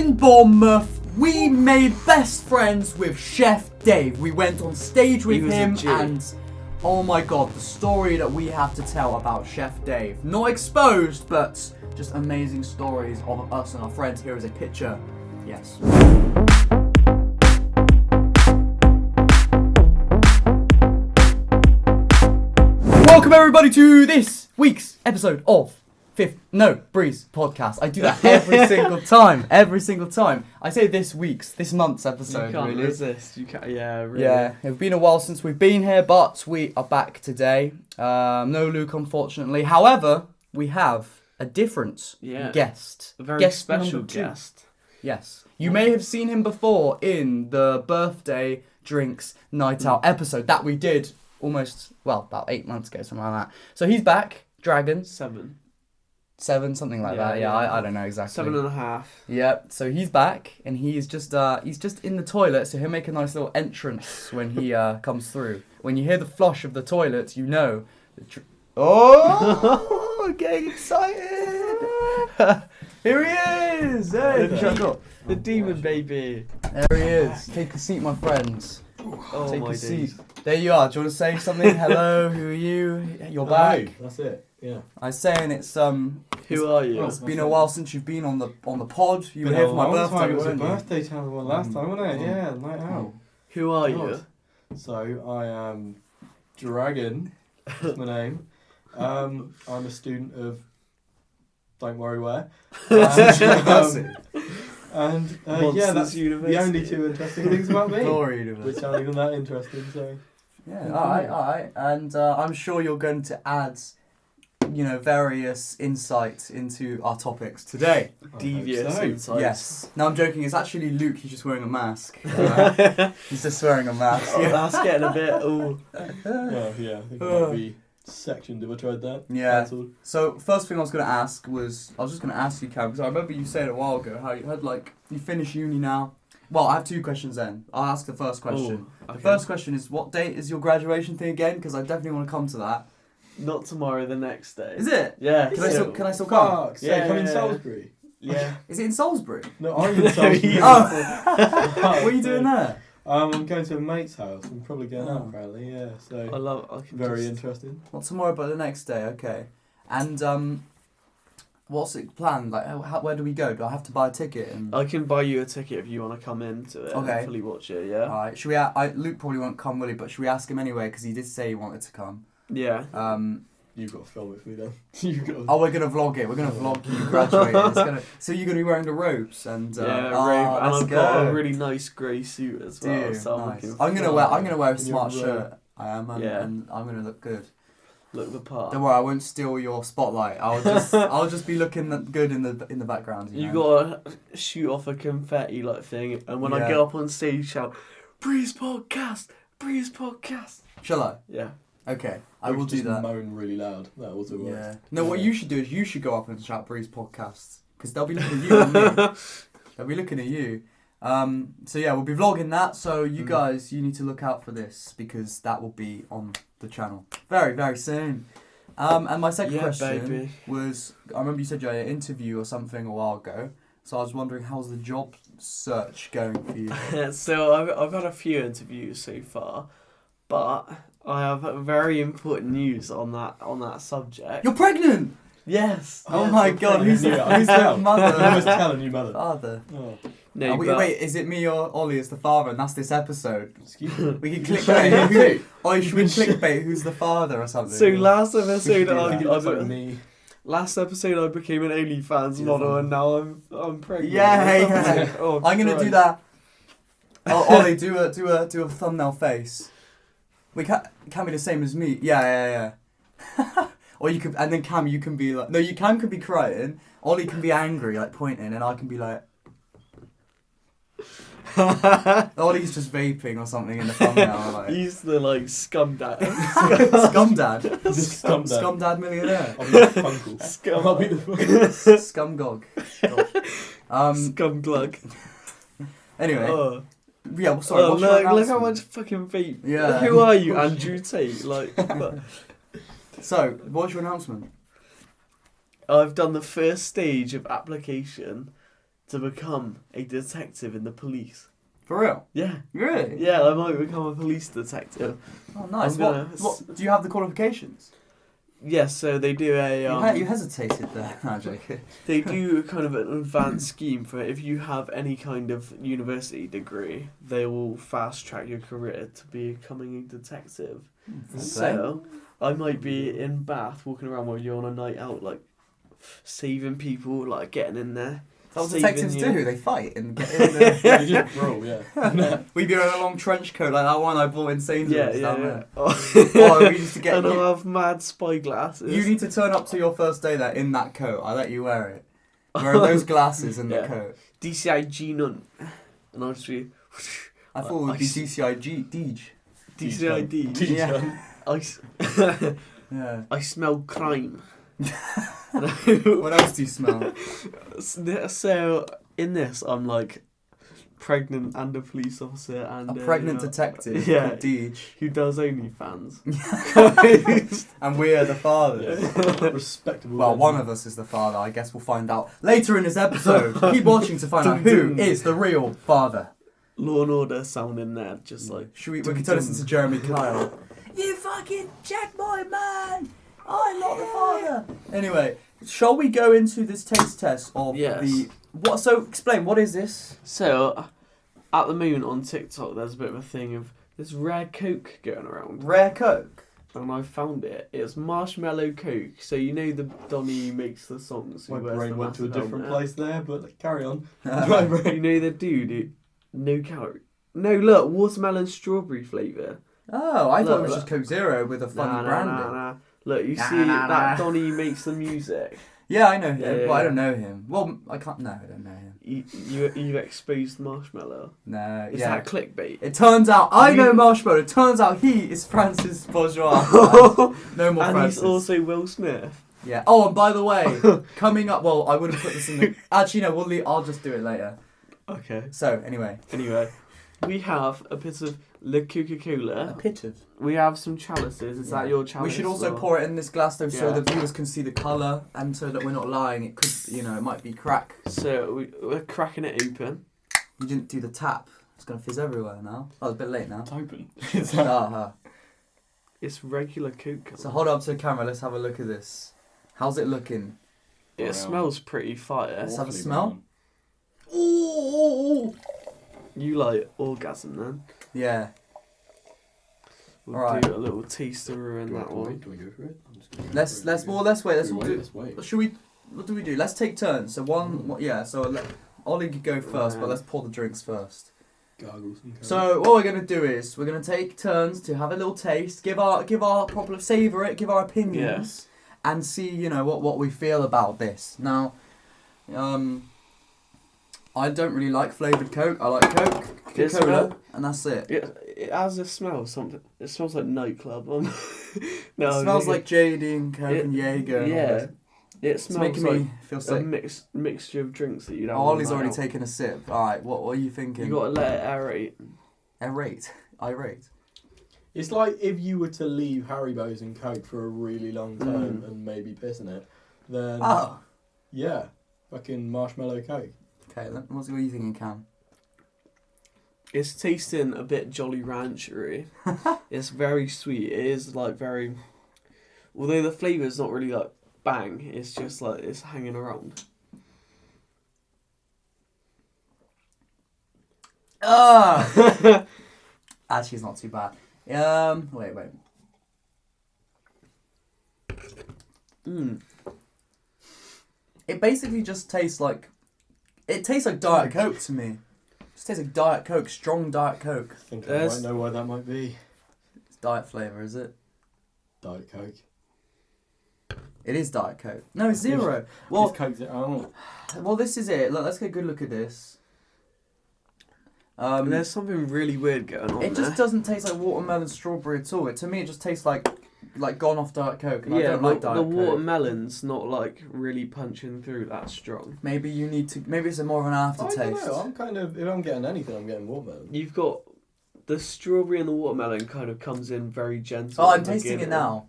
in Bournemouth, we made best friends with Chef Dave. We went on stage with him and oh my god, the story that we have to tell about Chef Dave. Not exposed, but just amazing stories of us and our friends. Here is a picture. Yes. Welcome everybody to this week's episode of Breeze podcast. I do that every single time. I say this month's episode. You can't really resist. You can't. Yeah, really. Yeah, it's been a while since we've been here, but we are back today. No Luke, unfortunately. However, we have a different guest. A very special number 2. guest. Yes. You may have seen him before in the birthday drinks night out episode that we did about 8 months ago, something like that. So he's back. Dragon. 7, something like that. Yeah, I don't know exactly. 7.5. Yep. So he's back, and he's just in the toilet. So he'll make a nice little entrance when he comes through. When you hear the flush of the toilet, you know. Getting excited! Here he is! Hey, the demon baby. There he is. Take a seat, my friends. Oh, Take my a days. seat. There you are. Do you want to say something? Hello. Who are you? You're back. Hey, that's it. Yeah. I was saying it's Who are you? It's been a while since you've been on the pod. You were here for my birthday, It was a weren't you? birthday channel one last time, wasn't it? Yeah, night out. Who are you? So I am Dragon. That's my name. I'm a student of don't worry where. And that's University. the only 2 interesting things about me. Glory University. Which aren't even that interesting. So Yeah, alright. And I'm sure you're going to add, various insights into our topics today. Devious so. insights. Yes. No, I'm joking. It's actually Luke. He's just wearing a mask. He's just wearing a mask. Oh, that's getting a bit. Oh. well, yeah, I think it might be sectioned if I tried that. Yeah. Cancelled. So first thing I was going to ask you, Cam, because I remember you said a while ago how you had you finished uni now. Well, I have 2 questions then. I'll ask the first question. Oh, okay. The first question is, what date is your graduation thing again? Because I definitely want to come to that. Not tomorrow, the next day. Is it? Yeah. Can I still come? Fuck, so Yeah, come in yeah. Salisbury. Yeah. Is it in Salisbury? No, I'm in Salisbury. Oh. What are you doing there? I'm going to a mate's house. I'm probably going out apparently, yeah. So I can very just... interesting. Not tomorrow, but the next day. Okay. And what's it planned? Where do we go? Do I have to buy a ticket? I can buy you a ticket if you want to come into it and fully watch it, yeah? Alright, should we... Luke probably won't come, will he? But should we ask him anyway? Because he did say he wanted to come. Yeah. You've got to film it for me then. We're going to vlog it. We're going to vlog you graduating. So you're going to be wearing the robes and... robe. And let's I've got go. a really nice grey suit as well. So Nice. I'm gonna wear a smart robe. shirt. I am, and I'm gonna look good. Look the part. Don't worry, I won't steal your spotlight. I'll just be looking good in the background. You gotta shoot off a confetti thing, and when I get up on stage, shout, "Breeze podcast, Breeze podcast." Shall I? Yeah. Okay, I will do that. Moan really loud. That also works. Yeah. No, what you should do is you should go up and shout Breeze podcasts because they'll be looking at you. And me. They'll be looking at you. So yeah, we'll be vlogging that. So you guys, you need to look out for this because that will be on the channel very, very soon. And my second question was, I remember you said you had an interview or something a while ago. So I was wondering, how's the job search going for you? So I've had a few interviews so far, but I have very important news on that subject. You're pregnant. Yes. Oh my god, who's the mother? I was telling you, mother. Father. Oh. No, wait, is it me or Ollie as the father? And that's this episode. Excuse me. We can clickbait. Should we clickbait who's the father or something? So last episode, Last episode I became an OnlyFans model, and now I'm pregnant. Yeah. Oh, I'm gonna do that. Oh, Ollie, do a thumbnail face. We can't be the same as me. Yeah. Or you could, and then Cam, you can be like, no, Cam could be crying. Ollie can be angry, pointing, and I can be like. Ollie's just vaping or something in the thumbnail. He's the scum dad. Scum dad. Scum dad millionaire. I'll be the funkle. I'll be the funkle. Scumgog. Scum glug. Anyway. Yeah, well, sorry. Look how much fucking vape. Yeah. Who are you, Andrew Tate? So, what's your announcement? I've done the first stage of application to become a detective in the police. For real? Yeah. Really? Yeah, I might become a police detective. Oh, nice. I'm gonna- What? Do you have the qualifications? Yes, so they do You hesitated there. No, I'm joking. they do kind of an advanced scheme for if you have any kind of university degree, they will fast track your career to becoming a detective. So I might be in Bath walking around while you're on a night out, like saving people, like getting in there. That's what saving detectives you. do. They fight and get in there. You just roll, yeah. We'd be wearing a long trench coat like that one I bought in Sainsbury's down there. Oh, Oh, we used to get and you, I'll have mad spy glasses. you need to turn up to your first day there in that coat. I let you wear it. Wearing those glasses and the Yeah. coat. DCIG none, and I'll just be I thought it would be I- DCIG. Deej. DCID. Yeah. I Yeah. I smell crime. What else do you smell? So in this, I'm like pregnant and a police officer and A pregnant detective yeah. called Deej. who does OnlyFans. And we are the fathers. Respectable. Well, one of us is the father. I guess we'll find out later in this episode. Keep watching to find out who is the real father. Law and Order sound in there, just like We can turn this into Jeremy Kyle. You fucking jackboy man! I'm not the father. Anyway, shall we go into this taste test of Yes. the what? So explain, what is this? so. At the moment on TikTok, there's a bit of a thing of this rare Coke going around, Rare Coke. and I found it. It's Marshmallow Coke. So you know the Donny who makes the songs. Who My wears brain the went to a massive different helmet. place there, but carry on. You know the dude who no calorie. No, look, watermelon strawberry flavour. Oh, I thought it was Look. just Coke Zero with a funny branding. Nah. Look, you Nah, see nah, that nah. Donny who makes the music. Yeah, I know him. Yeah, Well, I yeah. don't know him. Well, I can't. No, I don't know him. You exposed Marshmallow. No. Is yeah. that clickbait? It turns out I know You- Marshmallow. It turns out he is Francis Bourgeois. No more And Francis. he's also Will Smith. Yeah. Oh, and by the way, coming up. Well, I would have put this in the. Actually, no. I'll just do it later. Okay. So anyway, Anyway, we have a bit of La a Coca-Cola. pit of. We have some chalices. Is that your chalice? We should also or- pour it in this glass though, so Yeah. the viewers can see the colour, and so that we're not lying. It could, it might be crack. So we're cracking it open. You didn't do the tap. It's gonna fizz everywhere now. Oh, it's a bit late now. It's open. Ah, It's regular Coke. so hold up to the camera. Let's have a look at this. How's it looking? It Wow. smells pretty fire. Let's have a Awfully smell. brown. Ooh. You like orgasm then? Yeah. We'll Alright. do a little taster in Do that one. we go for it? I'm just gonna go Let's for it. let's wait. Let's Do we do. Let's wait. Should we? What do we do? Let's take turns. So yeah. So Ollie could go first, but Right. let's pour the drinks first. Gargles and So what we're gonna do is we're gonna take turns to have a little taste, give our proper savor it, give our opinions, and see what we feel about this. Now, I don't really like flavored Coke. I like Coke, It Coca-Cola, smell- and that's it. It has a smell. Something. It smells like nightclub. No, It smells like JD and Coke and Jaeger. And all Yeah. this. It It's smells making like me feel a sick. mixture of drinks that you'd have. Oh, on a Ollie's night already out. taken a sip. All right, what are you thinking? You gotta let it aerate. Irate. It's like if you were to leave Haribo's and Coke for a really long time and maybe piss in it, then Oh. yeah, fucking Marshmallow Coke. Okay, what are you thinking, Cam? It's tasting a bit Jolly Ranchery. It's very sweet. It is like very. Although the flavour's not really like bang, it's just like it's hanging around. Ah. Actually, it's not too bad. Wait. It basically just tastes like. It tastes like Diet Coke to me. It just tastes like Diet Coke, strong Diet Coke. I think I There's- might know why that might be. It's diet flavour, is it? Diet Coke. It is Diet Coke. No, it's zero. Well, It's Coke. Oh, well, this is it. Look, let's get a good look at this. There's something really weird going on It there. just doesn't taste like watermelon strawberry at all. To me, it just tastes like gone off Diet Coke. And I Yeah, don't like the Diet Coke. watermelon's not like really punching through that strong. Maybe you need to. Maybe it's a more of an I aftertaste. don't know. I'm kind of. If I'm getting anything, I'm getting watermelon. You've got the strawberry and the watermelon kind of comes in very gentle. Oh, at I'm the tasting it beginning. now.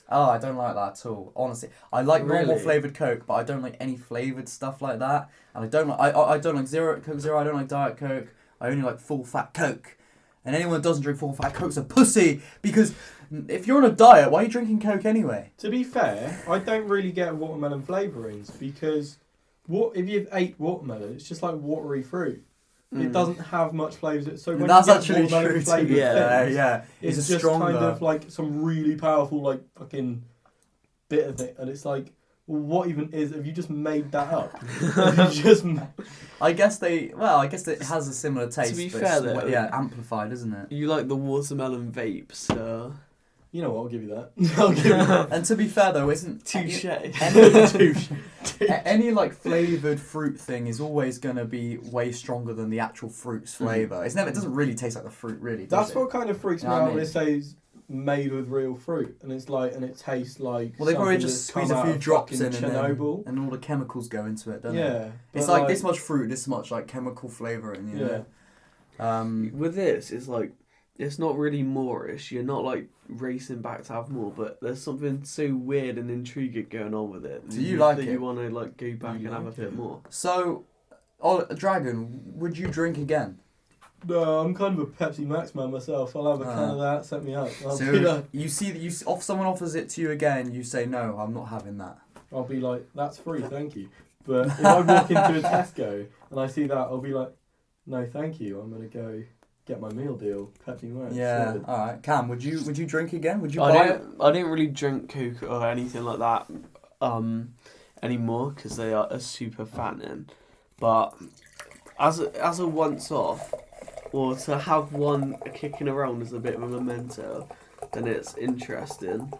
Oh, I don't like that at all. Honestly, I like normal Really? flavored Coke, but I don't like any flavored stuff like that. And I don't like I don't like Coke Zero. I don't like Diet Coke. I only like full fat Coke. And anyone that doesn't drink full fat Coke's a pussy, because if you're on a diet, why are you drinking Coke anyway? To be fair, I don't really get watermelon flavourings because if you've ate watermelon, it's just like watery fruit. It doesn't have much flavours. So when That's you get actually true. watermelon-flavoured things, Yeah. it's just stronger. kind of like some really powerful, like fucking bit of it, and it's like, well, what even is? Have you just made that up? Have you just? I guess it has a similar taste. To be but fair, it's, though, amplified, isn't it? You like the watermelon vapes, so... You know what? I'll give you that. I'll give you that. And to be fair though, isn't Touche. any like flavoured fruit thing is always gonna be way stronger than the actual fruit's flavour. It doesn't really taste like the fruit, really. Does That's it? what kind of freaks me out when it says made with real fruit, and it's like, and it tastes like. Well, they probably something just that's come squeeze a out few of drops in, fucking Chernobyl. and all the chemicals go into it, don't they? Yeah, It's but like this much fruit, this much like chemical flavouring. You know? With this, it's like, it's not really more-ish. You're not like racing back to have more, but there's something so weird and intriguing going on with it. Do you like that it? you want to like go back You and have a like bit it? more. So, Dragon, would you drink again? No, I'm kind of a Pepsi Max man myself. I'll have a can of that. Set me up. I'll be So like, you see that if someone offers it to you again, you say no, I'm not having that. I'll be like, that's free, thank you. But if I walk into a Tesco and I see that, I'll be like, no, thank you. I'm gonna go get my meal deal. Pepsi Max. Yeah. sorted. All right. Cam, would you drink again? Would you buy it? I didn't really drink Coke or anything like that anymore because they are a super fattening. But as a once off, or to have one kicking around as a bit of a memento, then it's interesting.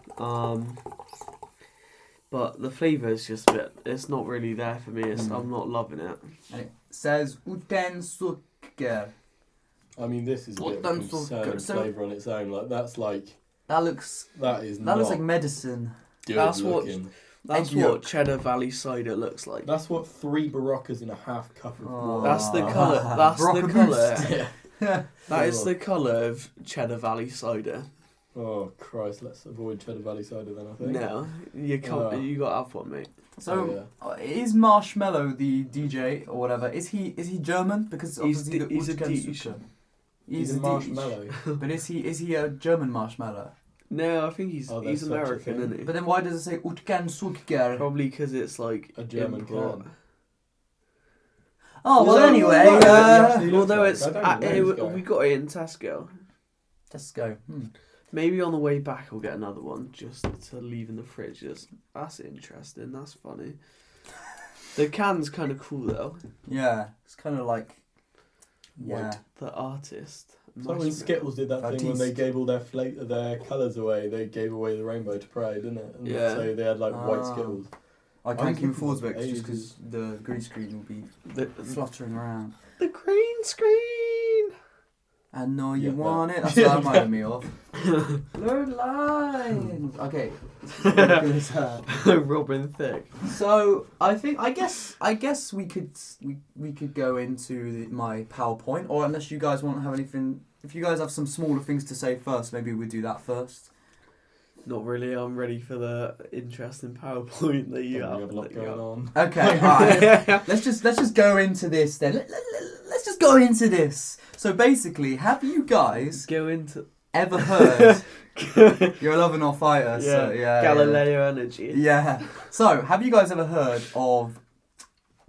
But the flavour is just a bit. It's not really there for me. I'm not loving it. And it says uten sukker. I mean, this is a bit of a concerning flavour on its own. Like that looks is like medicine. good That's what- looking. That's Egg what yolk. Cheddar Valley cider looks like. That's what 3 Baroccas in a half cup of Oh. water. That's the colour. That's the Barocca colour. Boost. Yeah. That is the colour of Cheddar Valley cider. Oh Christ! Let's avoid Cheddar Valley cider then. I think. No, you can't. Oh. You got to have one, mate. So is Marshmallow the DJ or whatever? Is he German? Because He's obviously he's a Uten Dish. Sukker. He's a marshmallow. But is he a German marshmallow? No, I think he's Oh, there's such a American, thing. isn't he? But then why does it say Utken Sukker? Probably because it's like A German import. can. Oh well, Is that anyway. what it actually looks Although like? it's I don't know this guy. we got it in Tesco. Let's go. Maybe on the way back we'll get another one just to leave in the fridge. That's interesting. That's funny. The can's kind of cool though. Yeah, it's kind of like. Yeah. The artist. It's like when Marshmallow. Skittles did that thing when they gave all their colours away. They gave away the rainbow to Pride, didn't it? And Yeah. So they had like white Ah. Skittles. I I can't was keep looking forwards for back just ages. because the green screen will be The fluttering around. green screen. I know you Yeah, want that. it. That's what that reminded me of. Blurred lines. Okay. Robin Thicke. So I guess we could go into my PowerPoint, or unless you guys want to have anything. If you guys have some smaller things to say first, maybe we do that first. Not really. I'm ready for the interesting PowerPoint that you We have. have a lot going on. Okay, alright. Let's just go into this then. Let's just go into this. So basically, have you guys Go into ever heard? You're a lover not fighter, so yeah. Galileo energy. Yeah. So, have you guys ever heard of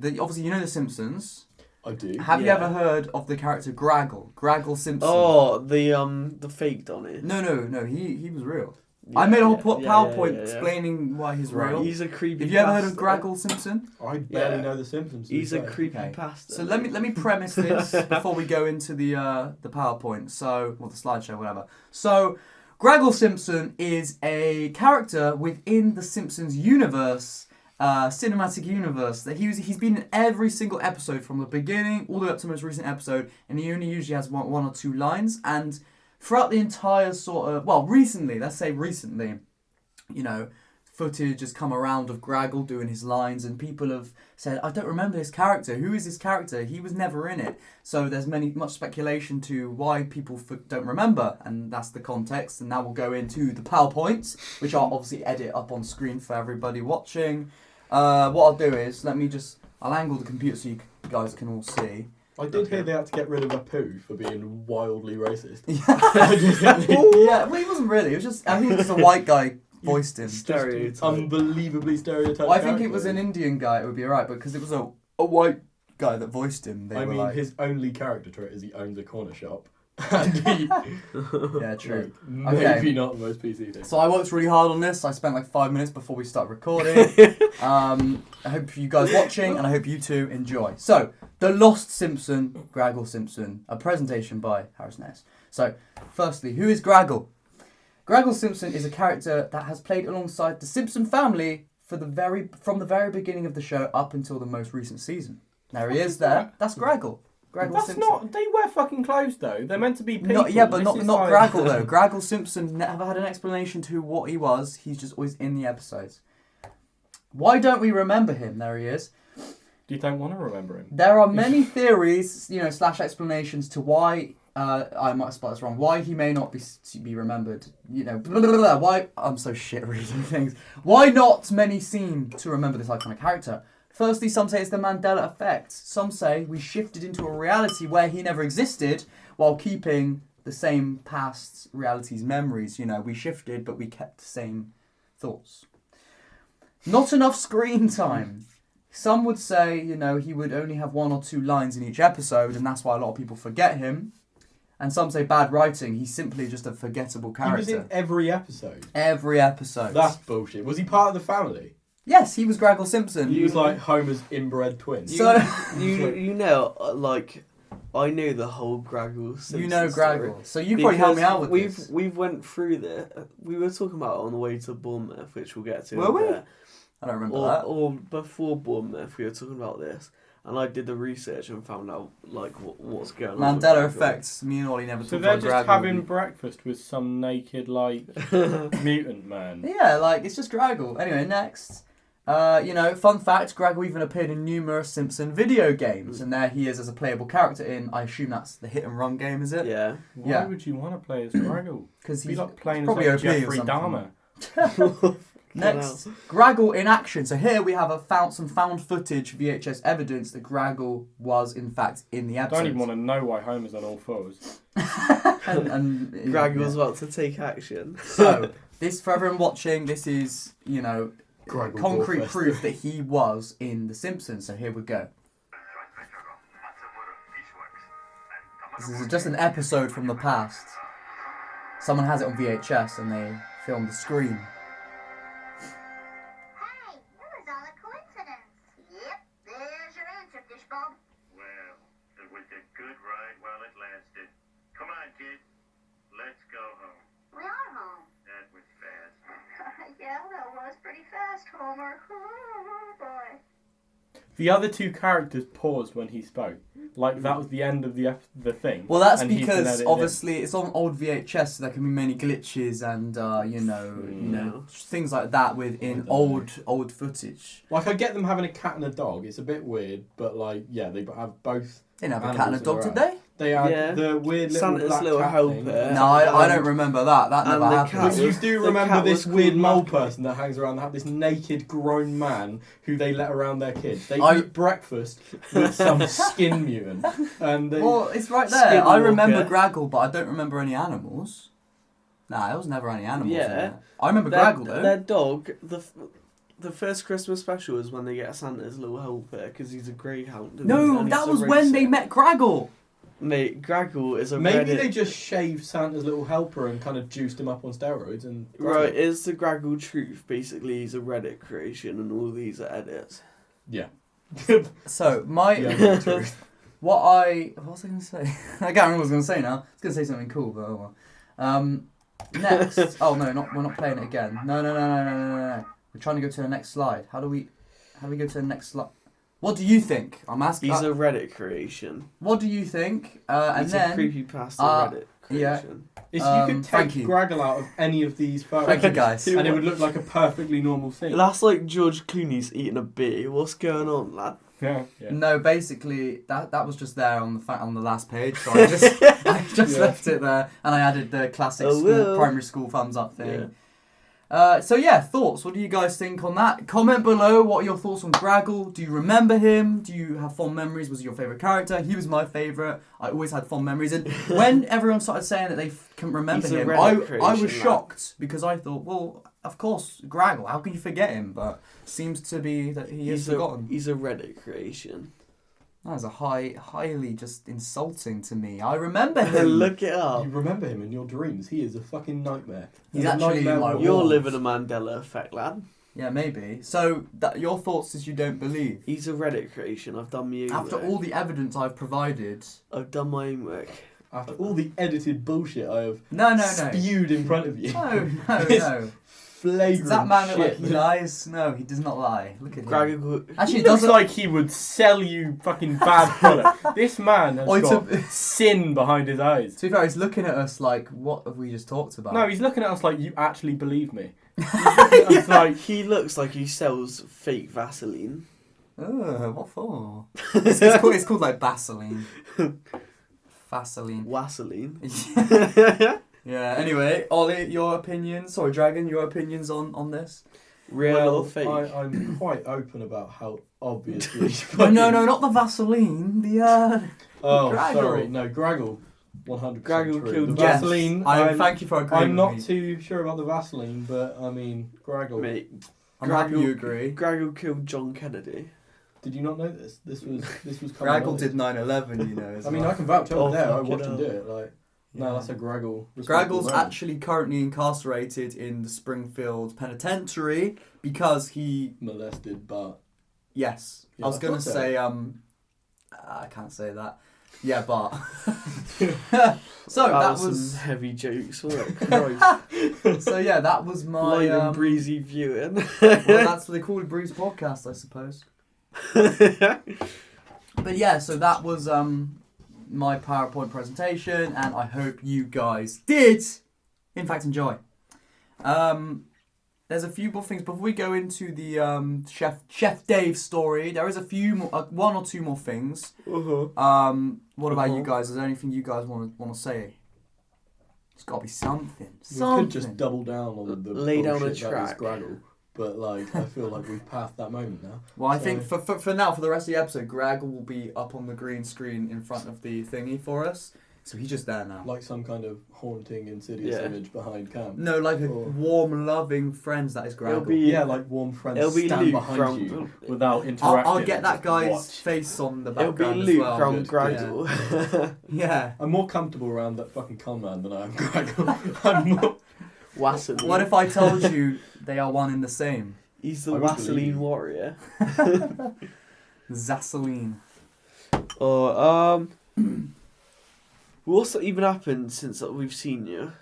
obviously you know the Simpsons? I do. Have you Yeah. ever heard of the character Graggle Simpson? Oh, the fake Donny. No, he was real. I made a whole PowerPoint explaining why he's real. He's a creepy. Have you ever heard of Graggle Simpson? I barely Yeah. know the Simpsons. He's a so. creepy Okay. pasta. So let me premise this before we go into the PowerPoint. So, or the slideshow, whatever. So, Graggle Simpson is a character within the Simpsons universe, cinematic universe. That he's been in every single episode from the beginning all the way up to the most recent episode, and he only usually has one or two lines. And throughout the entire let's say recently, footage has come around of Graggle doing his lines, and people have said, I don't remember this character. Who is this character? He was never in it. So there's much speculation to why people don't remember, and that's the context. And now we'll go into the PowerPoints, which I'll obviously edit up on screen for everybody watching. What I'll do is, I'll angle the computer so you guys can all see. I did hear they had to get rid of Apu for being wildly racist. Yeah, well, he wasn't really. It was just, I think it was a white guy voiced him. Stereotype. Unbelievably stereotyped. Well, I think it was an Indian guy, it would be alright, but because it was a white guy that voiced him, his only character trait is he owns a corner shop. And he... Yeah, true. Maybe not the most PC thing. So I worked really hard on this. I spent like 5 minutes before we start recording. I hope you guys watching, and I hope you two enjoy. So, The Lost Simpson, Graggle Simpson, a presentation by Harris Ness. So, firstly, who is Graggle? Graggle Simpson is a character that has played alongside the Simpson family from the very beginning of the show up until the most recent season. There he is there. That's Graggle. That's Simpson. not. They wear fucking clothes though. They're meant to be people. Not like... Graggle though. Graggle Simpson never had an explanation to what he was. He's just always in the episodes. Why don't we remember him? There he is. You don't want to remember him. There are many theories, / explanations to why. I might have spelled this wrong. Why he may not be remembered. Blah, blah, blah, blah. Why I'm so shit reading things. Why not many seem to remember this iconic character? Firstly, some say it's the Mandela effect. Some say we shifted into a reality where he never existed while keeping the same past reality's memories. We shifted, but we kept the same thoughts. Not enough screen time. Some would say, he would only have 1 or 2 lines in each episode, and that's why a lot of people forget him. And some say bad writing. He's simply just a forgettable character. He was in every episode. Every episode. That's bullshit. Was he part of the family? Yes, he was Graggle Simpson. He was like Homer's inbred twin. I know the whole Graggle Simpson You know Graggle. story. So you probably helped me out with this. We've went through this. We were talking about it on the way to Bournemouth, which we'll get to. Were we? I don't remember that. Or before Bournemouth, we were talking about this. And I did the research and found out what's going on. Mandela effects. Me and Ollie never talked So about they're just Graggle. having breakfast with some naked mutant man. Yeah, it's just Graggle. Anyway, next. Fun fact, Graggle even appeared in numerous Simpson video games, and there he is as a playable character in, I assume that's the hit and run game, is it? Yeah. Why would you want to play as Graggle? Because he's like playing as probably OP Jeffrey or Dahmer. Next, Graggle in action. So here we have some found footage, VHS evidence that Graggle was in fact in the I episode. don't even want to know why Homer's on all fours. and Graggle's about to take action. So, this, for everyone watching, this is, Graggle concrete Warfest. proof that he was in The Simpsons. So here we go. This is just an episode from the past. Someone has it on VHS and they filmed the screen. Hey, that was all a coincidence. Yep, there's your answer, Fishbulb. Well, it was a good ride while it lasted. Come on, kid. Let's go home. We are home. That was fast. Yeah, that was pretty fast, Homer. Oh, boy. The other 2 characters paused when he spoke. That was the end of the thing. Well, that's and he's been because edited obviously it's on old VHS, so there can be many glitches and things like that within old footage. I get them having a cat and a dog. It's a bit weird, but they have both. They didn't have a cat and a dog, did they? They had the weird little Santa's black little cat helper. thing. No, I don't remember that. That and never the happened. cat But you do the remember cat this was weird called mole Lucky. person that hangs around. They have this naked grown man who they let around their kids. They eat breakfast with some skin mutant. And they, Well, it's right there. I Skinwalker. remember Graggle, but I don't remember any animals. Nah, there was never any animals in Yeah. there. I remember Graggle, though. Their dog, the first Christmas special is when they get Santa's little helper because he's a greyhound. No, and that he's a was when they racer. met Graggle. Mate, Graggle is a maybe Reddit... they just shaved Santa's little helper and kind of juiced him up on steroids. And Right, it's the Graggle truth. Basically, he's a Reddit creation and all these are edits. Yeah. So, my... Yeah, truth. What was I going to say? I can't remember what I was going to say now. I was going to say something cool, but oh well. Next. Oh, no, we're not playing it again. No. We're trying to go to the next slide. How do we go to the next slide? What do you think? I'm asking. He's a Reddit creation. What do you think? And He's then a creepypasta Reddit yeah. creation. If you could thank take you. Graggle out of any of these photos, Thank you, guys. and it would look like a perfectly normal scene. That's like George Clooney's eating a bee. What's going on, lad? Yeah. No, basically that was just there on the last page, so I just Yeah. left it there, and I added the classic primary school thumbs up thing. So yeah, thoughts. What do you guys think on that? Comment below. What are your thoughts on Graggle? Do you remember him? Do you have fond memories? Was he your favourite character? He was my favourite. I always had fond memories. And when everyone started saying that they couldn't remember He's a him, Reddit I was creation, shocked because I thought, well, of course, Graggle. How can you forget him? But seems to be that he is forgotten. He's a Reddit creation. That is a highly just insulting to me. I remember him. Look it up. You remember him in your dreams. He is a fucking nightmare. He's a actually nightmare my wolf. You're living a Mandela effect, lad. Yeah, maybe. So your thoughts is you don't believe. He's a Reddit creation. I've done my homework. After all the evidence I've provided. I've done my homework. After all the edited bullshit I have No. spewed in front of you. No. Flagrant Does that man look like shit. he lies? No, he does not lie. Look at him. Graggle. Actually, He it looks doesn't. like he would sell you fucking bad product. This man has Oi, got to sin behind his eyes. be fair, he's looking at us like, what have we just talked about? No, he's looking at us like, you actually believe me. It's like, He looks like he sells fake Vaseline. Ugh, what for? it's called like Vaseline. Vaseline. Vaseline. Yeah, anyway, Ollie, your opinions. Sorry, Dragon, your opinions on this? Real Well, or fake? I'm quite open about how obviously. No, not the Vaseline. The Oh, Graggle. sorry. No, Graggle. 100% Graggle true. killed The Yes. Vaseline. Thank you for agreeing I'm not with me. too sure about the Vaseline, but I mean, Graggle. Mate, I'm happy Graggle- you agree. Graggle killed John Kennedy. Did you not know this? This was coming Graggle on. did 9/11, you know. As I mean, well. I can vouch over Oh, there. I fucking watched him hell. do it. Like, no, that's a Graggle. Graggle's moment. actually currently incarcerated in the Springfield Penitentiary because he. molested, but Yes, Yeah, I was I gonna thought so. say I can't say that. Yeah, but. So that was. some heavy jokes, wasn't it? Christ. So yeah, that was my. Light and breezy viewing. Well, that's what they call it, Bruce Podcast, I suppose. But yeah, so that was my PowerPoint presentation, and I hope you guys did, in fact, enjoy. There's a few more things before we go into the Chef Dave story. There is a few more, one or two more things. What about you guys? Is there anything you guys want to say? It's got to be something. we could just double down on the Lay down a bullshit that is track. Graggle. But like, I feel like we've passed that moment now. Well, I So- think for now, for the rest of the episode, Graggle will be up on the green screen in front of the thingy for us. So he's just there now. Like some kind of haunting, insidious Yeah. image behind cam. No, like a Or- warm, loving friends that is It'll Graggle. be Yeah, like warm friends It'll be stand Luke behind you. without interacting. I'll get that just guy's watch. face on the It'll be background Luke as well. from Good, Graggle. Yeah. I'm more comfortable around that fucking con man than I am Graggle. I'm more... Vaseline. What if I told you they are one and the same? He's I the would believe Vaseline you. warrior. Zaseline. Or what's even happened since we've seen you?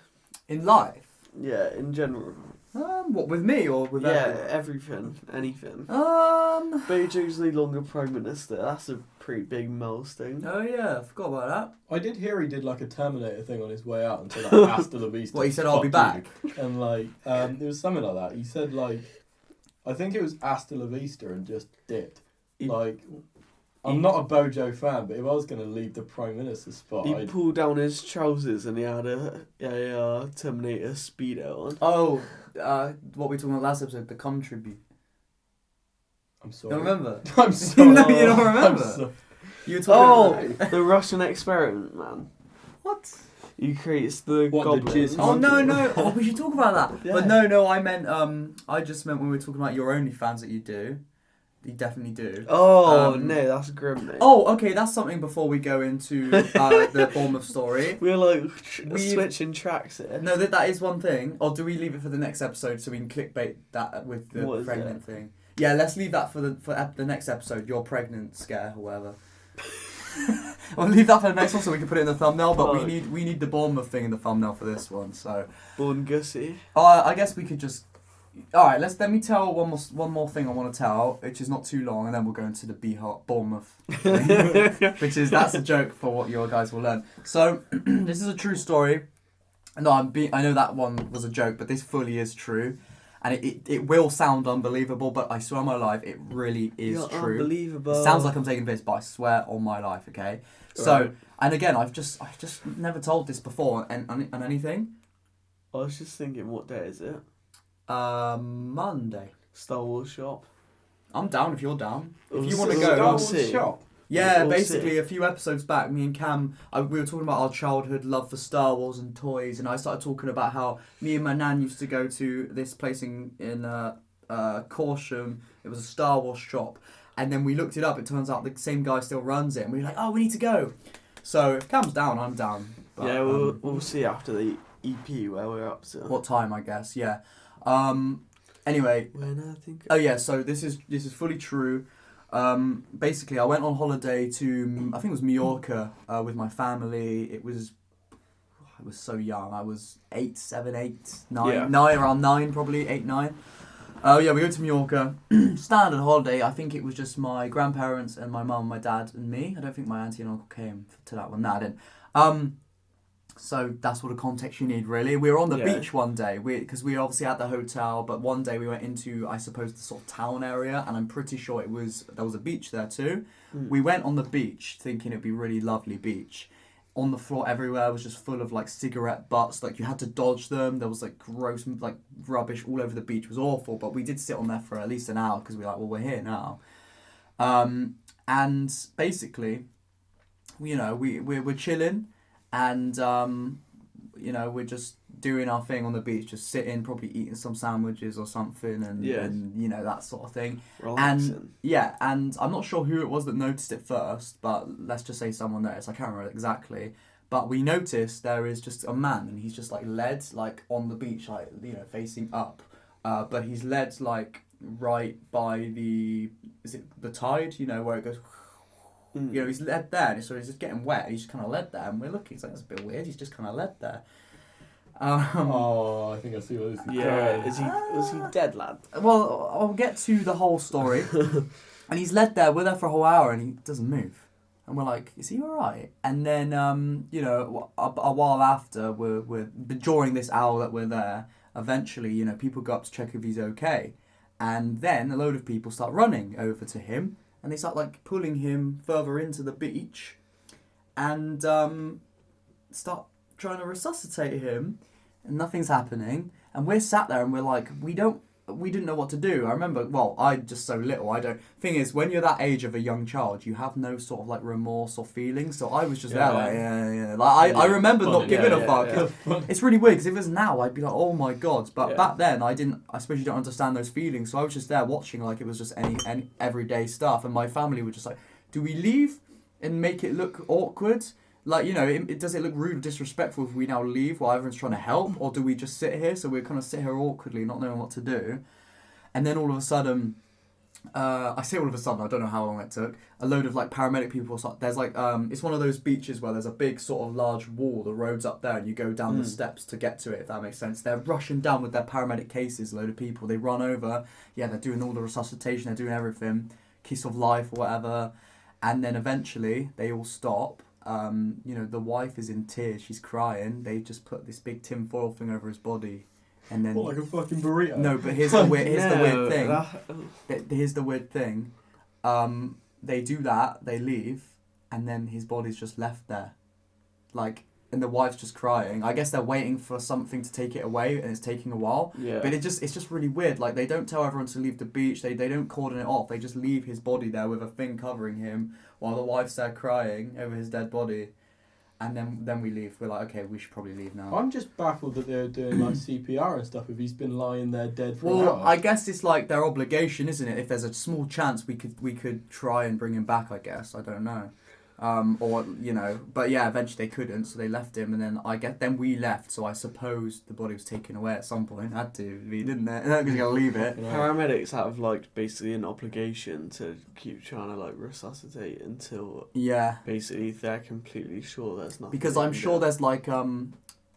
In life? Yeah, in general. What, with me or with Yeah, everything, anything. everyone? Bojo's no longer Prime Minister. That's a pretty big milestone. Oh yeah, I forgot about that. I did hear he did like a Terminator thing on his way out and said like, hasta la vista. What, he said, I'll be fuck back? you. And like, it was something like that. He said like, I think it was hasta la vista and just dipped. He- Like, I'm not a Bojo fan, but if I was going to leave the Prime Minister's spot, He I'd... pulled down his trousers and he had a Terminator speedo on. Oh, what we talking about last episode, the contribute. I'm sorry. Don't remember? I'm sorry. No, you don't I'm remember? so- You were talking Oh, about... the Russian experiment, man. What? He creates the What, the goblins. jizz Oh no Hunter. no! Oh, we should talk about that. Yeah. But no, I meant I just meant when we were talking about your OnlyFans that you do. You definitely do. Oh Um, no, that's grim, mate. Oh, okay, that's something before we go into the Bournemouth story. We're like We've- switching tracks here. No, that is one thing. Or do we leave it for the next episode so we can clickbait that with the What is pregnant thing? Yeah, let's leave that for the next episode. Your pregnant scare or whatever. We'll leave that for the next one so we can put it in the thumbnail. But Fuck. we need the Bournemouth thing in the thumbnail for this one. So Born Gussie. I guess we could just All right, let me tell one more thing I want to tell, which is not too long, and then we'll go into the Bournemouth, that's a joke for what you guys will learn. So this is a true story. No, I know that one was a joke, but this fully is true, and it will sound unbelievable, but I swear on my life, it really is You're true. Unbelievable. It sounds like I'm taking piss, but I swear on my life, okay. So Right. and again, I've just never told this before, and anything. I was just thinking, what day is it? Monday. Star Wars shop. I'm down if you're down. If you We'll want to see. go, We'll Star Wars see. shop. yeah. We'll Basically, see. a few episodes back, me and Cam, we were talking about our childhood love for Star Wars and toys, and I started talking about how me and my nan used to go to this place in Corsham. It was a Star Wars shop, and then we looked it up. It turns out the same guy still runs it, and we were like, oh, we need to go. So if Cam's down, I'm down. But, Yeah, we'll see after the EP where we're up to. what time, I guess. Yeah. Anyway. When I think. Oh yeah, so this is fully true. Basically, I went on holiday to I think it was Mallorca with my family. I was so young. I was 8, 7, 8, 9, Yeah. 9 around 9 probably 8, 9. Oh yeah, we go to Mallorca. Standard holiday. I think it was just my grandparents and my mum, my dad, and me. I don't think my auntie and uncle came to that one. Nah, I didn't. So that's all the context you need, really. We were on the Yeah. beach one day, because we were obviously at the hotel, but one day we went into, I suppose, the sort of town area, and I'm pretty sure there was a beach there too. Mm. We went on the beach thinking it'd be a really lovely beach. On the floor everywhere was just full of like cigarette butts, like you had to dodge them. There was like gross like rubbish all over the beach. It was awful, but we did sit on there for at least an hour because we were like, well, we're here now. And basically, we're chilling. And, we're just doing our thing on the beach, just sitting, probably eating some sandwiches or something and that sort of thing. Relaxing. And I'm not sure who it was that noticed it first, but let's just say someone noticed. I can't remember exactly. But we noticed there is just a man, and he's just, like, led, like, on the beach, like, facing up. But he's led, like, right by the tide, where it goes... he's led there, and so he's just getting wet. He's just kind of led there, and we're looking. It's like, that's a bit weird. He's just kind of led there. Oh, I think I see what this is. Yeah, going. was he dead, lad? Well, I'll get to the whole story. And he's led there. We're there for a whole hour, and he doesn't move. And we're like, is he all right? And then, a while after, during this hour that we're there, eventually, people go up to check if he's okay. And then a load of people start running over to him. And they start, like, pulling him further into the beach and start trying to resuscitate him. And nothing's happening. And we're sat there and we're like, we didn't know what to do. I remember, I just so little. Thing is, when you're that age of a young child, you have no sort of, like, remorse or feelings. So I was just there, like, yeah. Like, I remember not giving a fuck. Yeah. It's really weird, because if it was now, I'd be like, oh my god. But back then, I suppose you don't understand those feelings. So I was just there watching like it was just any everyday stuff. And my family were just like, do we leave and make it look awkward? Like, does it look rude or disrespectful if we now leave while everyone's trying to help? Or do we just sit here? So we kind of sit here awkwardly, not knowing what to do. And then all of a sudden, I say all of a sudden, I don't know how long it took, a load of like paramedic people, there's like, it's one of those beaches where there's a big sort of large wall, the road's up there, and you go down the steps to get to it, if that makes sense. They're rushing down with their paramedic cases, a load of people, they run over, they're doing all the resuscitation, they're doing everything, kiss of life or whatever, and then eventually they all stop. The wife is in tears, she's crying, they just put this big tin foil thing over his body. And then, What, like a fucking burrito? no, but here's the weird thing. Here's the weird thing. They do that, they leave, and then his body's just left there. Like, and the wife's just crying. I guess they're waiting for something to take it away, and it's taking a while. Yeah. But it's just really weird. Like, they don't tell everyone to leave the beach. They don't cordon it off. They just leave his body there with a thing covering him while the wife's there crying over his dead body. And then we leave. We're like, okay, we should probably leave now. I'm just baffled that they're doing like CPR and stuff if he's been lying there dead for an Well, hour. I guess it's like their obligation, isn't it? If there's a small chance, we could try and bring him back. I guess, I don't know, but yeah, eventually they couldn't, so they left him, and then we left. So I suppose the body was taken away at some point. Had to be, didn't it? They're not gonna leave it. Paramedics have like basically an obligation to keep trying to like resuscitate until basically they're completely sure there's nothing. Because I'm sure there's like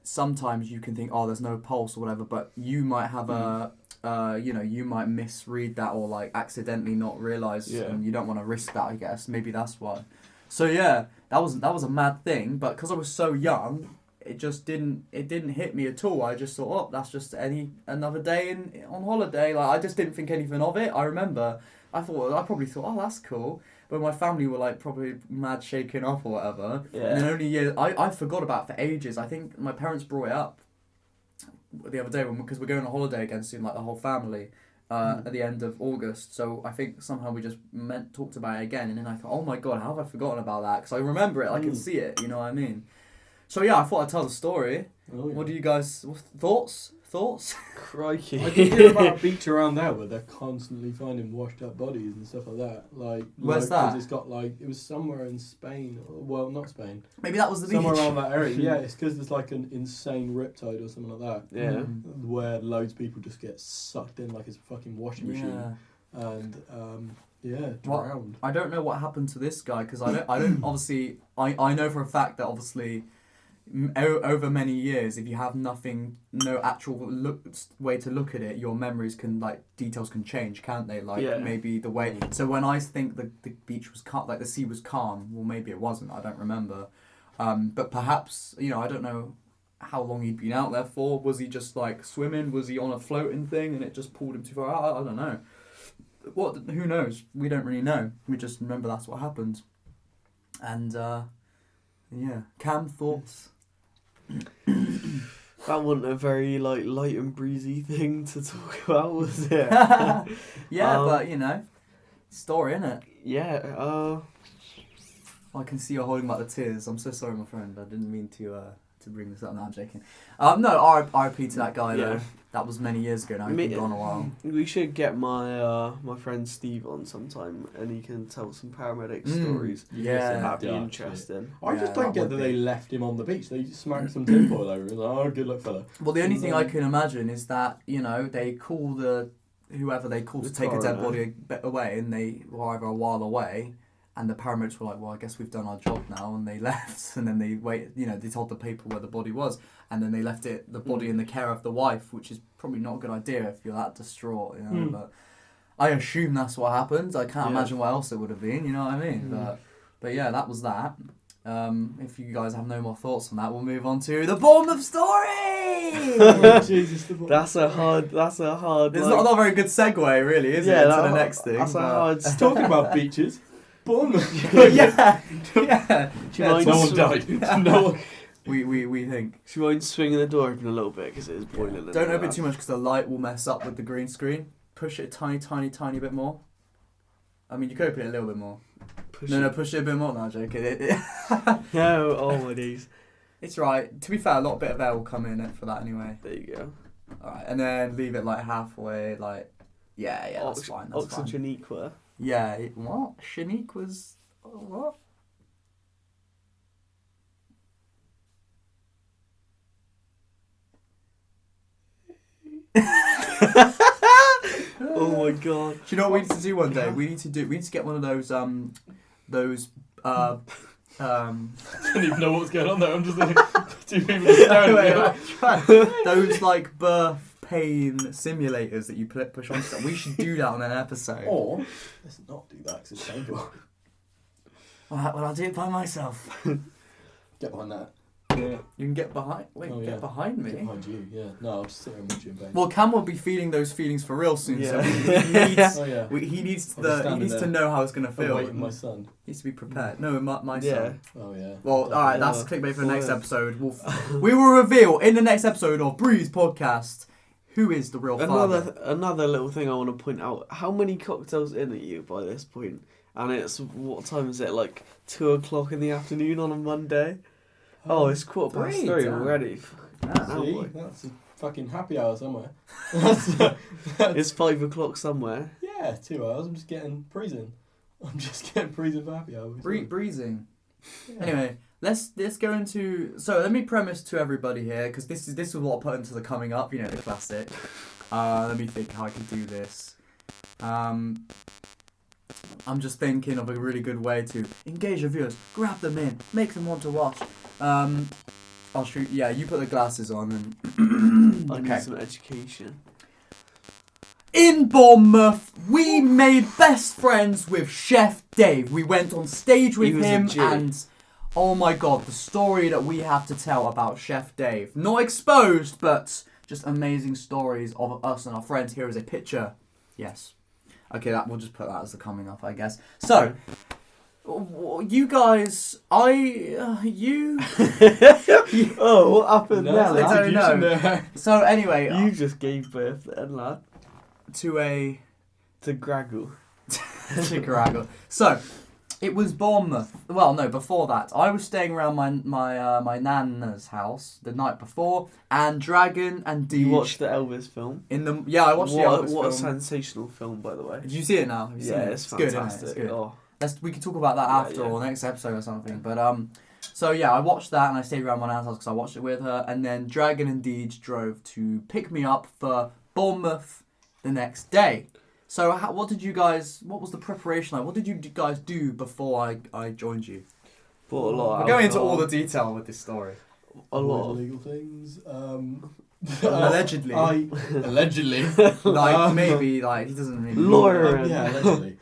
sometimes you can think, oh, there's no pulse or whatever, but you might have you might misread that or like accidentally not realise, Yeah. and you don't want to risk that. I guess maybe that's why. So yeah, that was a mad thing. But because I was so young, it just didn't hit me at all. I just thought, oh, that's just another day on holiday. Like I just didn't think anything of it. I remember I probably thought, oh, that's cool. But my family were like probably mad shaken up or whatever. Yeah. And then only years I forgot about it for ages. I think my parents brought it up the other day because we're going on holiday again soon, like the whole family, at the end of August. So I think somehow we just talked about it again, and then I thought, oh my god, how have I forgotten about that? Because I remember it, I can see it. You know what I mean? So yeah, I thought I'd tell the story. Oh, yeah. What do you guys thoughts? Crikey. I did hear about a beach around there where they're constantly finding washed up bodies and stuff like that. Like, Where's because that? It's got like, it was somewhere in Spain. Well, not Spain. Maybe that was the Somewhere beach. around that area. Yeah, it's because there's like an insane riptide or something like that. Yeah. Where loads of people just get sucked in like it's a fucking washing machine. Yeah. And, yeah, Well, drowned. I don't know what happened to this guy because I don't obviously I know for a fact that obviously over many years, if you have no actual way to look at it, your memories details can change, can't they? Like maybe the way. So when I think the beach was calm, like the sea was calm, well maybe it wasn't. I don't remember. But perhaps I don't know how long he'd been out there for. Was he just like swimming? Was he on a floating thing and it just pulled him too far out? I don't know. Who knows? We don't really know. We just remember that's what happened. And yeah, Cam, thoughts? That wasn't a very light and breezy thing to talk about, was it? Yeah, but story, innit? Yeah. I can see you're holding back the tears. I'm so sorry, my friend. I didn't mean to bring this up. No, I'm joking. No, RIP to that guy though. That was many years ago now. He's been gone a while. We should get my my friend Steve on sometime, and he can tell some paramedic stories. Yeah, that'd be Yeah, interesting. I just don't get that they left him on the beach. They smacked some tinfoil over him. Like, oh, good luck, fella. Well, the only thing I can imagine is that they call whoever they call to take a dead body away, and they were either a while away. And the paramedics were like, well, I guess we've done our job now, and they left. And then they they told the people where the body was, and then they left the body in the care of the wife, which is probably not a good idea if you're that distraught, But I assume that's what happened. I can't imagine what else it would have been, you know what I mean? But yeah, that was that. If you guys have no more thoughts on that, we'll move on to the Bournemouth story. Oh, Jesus, That's a hard. It's not a very good segue, really, is it? To the next thing. That's a hard. Talking about beaches. Bournemouth. yeah. Do you mind No one died. No one. We think. Do you mind swinging the door open a little bit because it is boiling? Don't open it too much because the light will mess up with the green screen. Push it a tiny bit more. I mean, you could open it a little bit more. Push it a bit more. No, I'm joking. No, oh my days. It's right. To be fair, a bit of air will come in it for that anyway. There you go. Alright, and then leave it like halfway, like... Yeah, that's fine, that's fine. Oxygeniqua. Yeah, what? Shanique was... What? Oh my god. Do you know what we need to do one day? We need to get one of those I didn't even know what was going on there. I'm just like, two people staring at me. those like birth pain simulators that you push on stuff. We should do that on an episode. Or, let's not do that because it's painful. Well, I'll do it by myself. Get behind that. Yeah. You can get behind. Get behind me. Get behind you, yeah. No, I'll just sit here and watch you in pain. Well, Cam will be feeling those feelings for real soon. So he needs to know how it's gonna feel. Waiting my son. He needs to be prepared. No, my son. Oh yeah. Well, all right. That's clickbait for the next episode. We will reveal in the next episode of Breeze Podcast who is the real father. Another little thing I want to point out: how many cocktails in are you by this point? And it's what time is it? Like 2:00 in the afternoon on a Monday. Oh, it's 3:15 already. See, that's a fucking happy hour somewhere. It's 5:00 somewhere. Yeah, 2 hours. I'm just getting breezing. For happy hour. Breezing. Yeah. Anyway, let's go into. So let me premise to everybody here because this is what I put into the coming up. You know, the classic. Let me think how I can do this. I'm just thinking of a really good way to engage your viewers, grab them in, make them want to watch. I'll shoot. Yeah, you put the glasses on and. I need some education. in Bournemouth, we made best friends with Chef Dave. We went on stage with He was a him, G. and oh my god, the story that we have to tell about Chef Dave. Not exposed, but just amazing stories of us and our friends. Here is a picture. Yes. Okay, we'll just put that as the coming up, I guess. So, you guys, you... Oh, what happened No, there? I don't know. there. So anyway, You just gave birth then, lad. to Graggle. Chicaragua. So, it was Bournemouth. Well, no, before that, I was staying around my nana's house the night before, and Dragon and Deej You watched the Elvis film? I watched the Elvis What a film. sensational film, by the way. Did you see it now? Have you seen Yeah, it? it's good, fantastic. isn't it? It's good. Oh. We can talk about that Yeah, after yeah. or next episode or something. But so yeah, I watched that and I stayed around my nan's house because I watched it with her. And then Dragon and Deej drove to pick me up for Bournemouth the next day. So what was the preparation like? What did you guys do before I joined you? Bought a lot of We're going into alcohol. all the detail with this story. A lot of... illegal things. Allegedly. Allegedly. Like maybe like he doesn't really. Lawyer. Yeah, allegedly.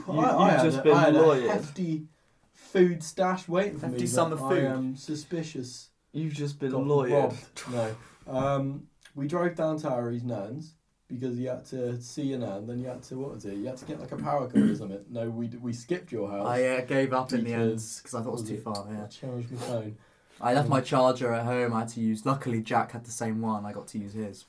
I just had been a lawyered. hefty food stash waiting for Hefty me. sum that of food. I am suspicious. You've just been got lawyered. robbed. No. We drove down to Harry's nan's because you had to see your nan. Then you had to You had to get like a power cord or something. No, we skipped your house. I gave up in the end Because- because I thought it was too far. I Yeah. changed my phone. I left my charger at home. I had to use. Luckily, Jack had the same one. I got to use his.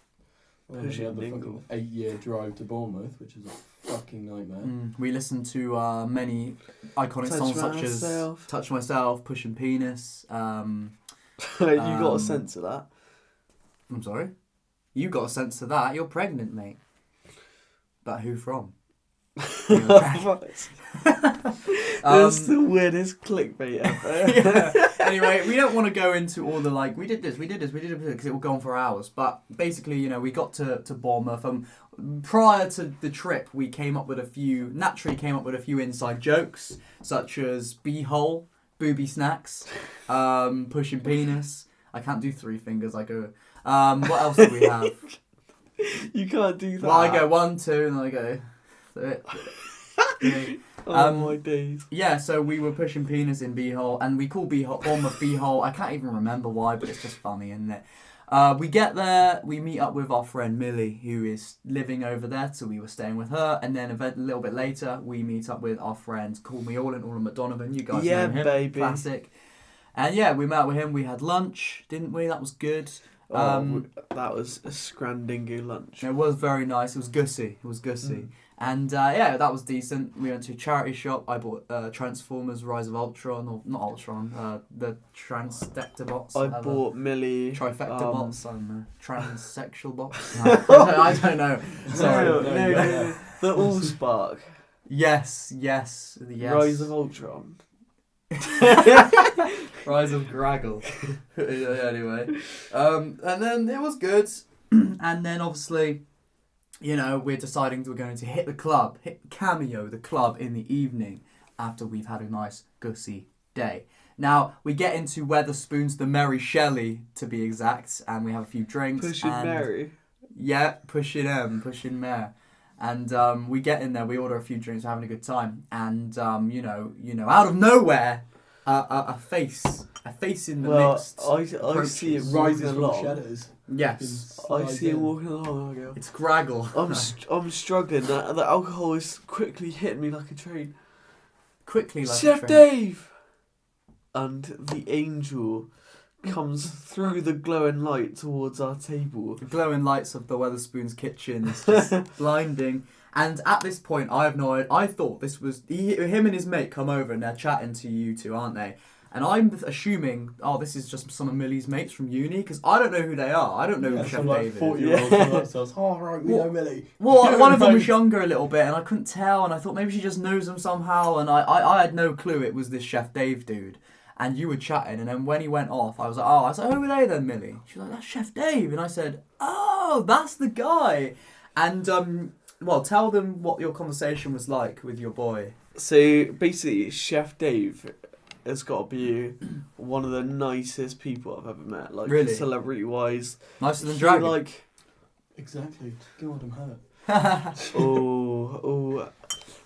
Well, we had the Dingle. fucking 8-year drive to Bournemouth, which is a fucking nightmare. We listened to many iconic Touch songs such as Myself. "Touch Myself," "Pushing Penis." You got a sense of that. I'm sorry, you got a sense of that. You're pregnant, mate. But who from? That's the weirdest clickbait ever. Yeah. Anyway, we don't want to go into all the we did this because it will go on for hours. But basically, we got to Bournemouth. Prior to the trip, we came up with a few inside jokes, such as beehole, booby snacks, pushing penis. I can't do 3 fingers. I go. What else do we have? You can't do that. Well, I go 1, 2, and then I go 3. Oh my days. Yeah, so we were pushing penis in beehole, and we call Bournemouth beehole. I can't even remember why, but it's just funny, isn't it? We get there, we meet up with our friend Millie, who is living over there, so we were staying with her, and then a little bit later, we meet up with our friend Call Me All and All McDonovan. You guys know him, baby. classic. And yeah, we met with him, we had lunch, didn't we? That was good. That was a Scrandingo lunch. It was very nice, it was gussy. And yeah, that was decent. We went to a charity shop. I bought Transformers Rise of Ultron, or not Ultron, the Transdector box. I bought Millie... Trifecta box, I don't know. Transsexual box? I don't know. Sorry. No. The Allspark. Yes. Rise of Ultron. Rise of Graggle. Anyway. And then it was good. And then obviously... we're deciding we're going to hit the club in the evening after we've had a nice gussy day. Now, we get into Weatherspoons, the Mary Shelley, to be exact, and we have a few drinks. Pushing Mary. Yeah, pushing Mare. And we get in there, we order a few drinks, we're having a good time. And, out of nowhere, a face in the mix. I see it Rises rising from along. shadows. Yes. I see him walking along. I go. It's Graggle. I'm struggling. The alcohol is quickly hitting me like a train. Quickly like Chef a train. Dave! And the angel comes through the glowing light towards our table. The glowing lights of the Weatherspoons kitchen is just blinding. And at this point, I have no idea. I thought this was... him and his mate come over and they're chatting to you two, aren't they? And I'm assuming, this is just some of Millie's mates from uni, because I don't know who they are. I don't know who Chef Dave is. 40-year-olds come up to us. Oh, right, we know Millie. Well, one of them was younger a little bit, and I couldn't tell, and I thought maybe she just knows him somehow, and I had no clue it was this Chef Dave dude. And you were chatting, and then when he went off, I was like, who are they then, Millie? She was like, that's Chef Dave. And I said, oh, that's the guy. And, tell them what your conversation was like with your boy. So, basically, Chef Dave has got to be one of the nicest people I've ever met. Like, Really? celebrity-wise. Nicer than Dragon? Exactly. God, I'm hurt. Oh.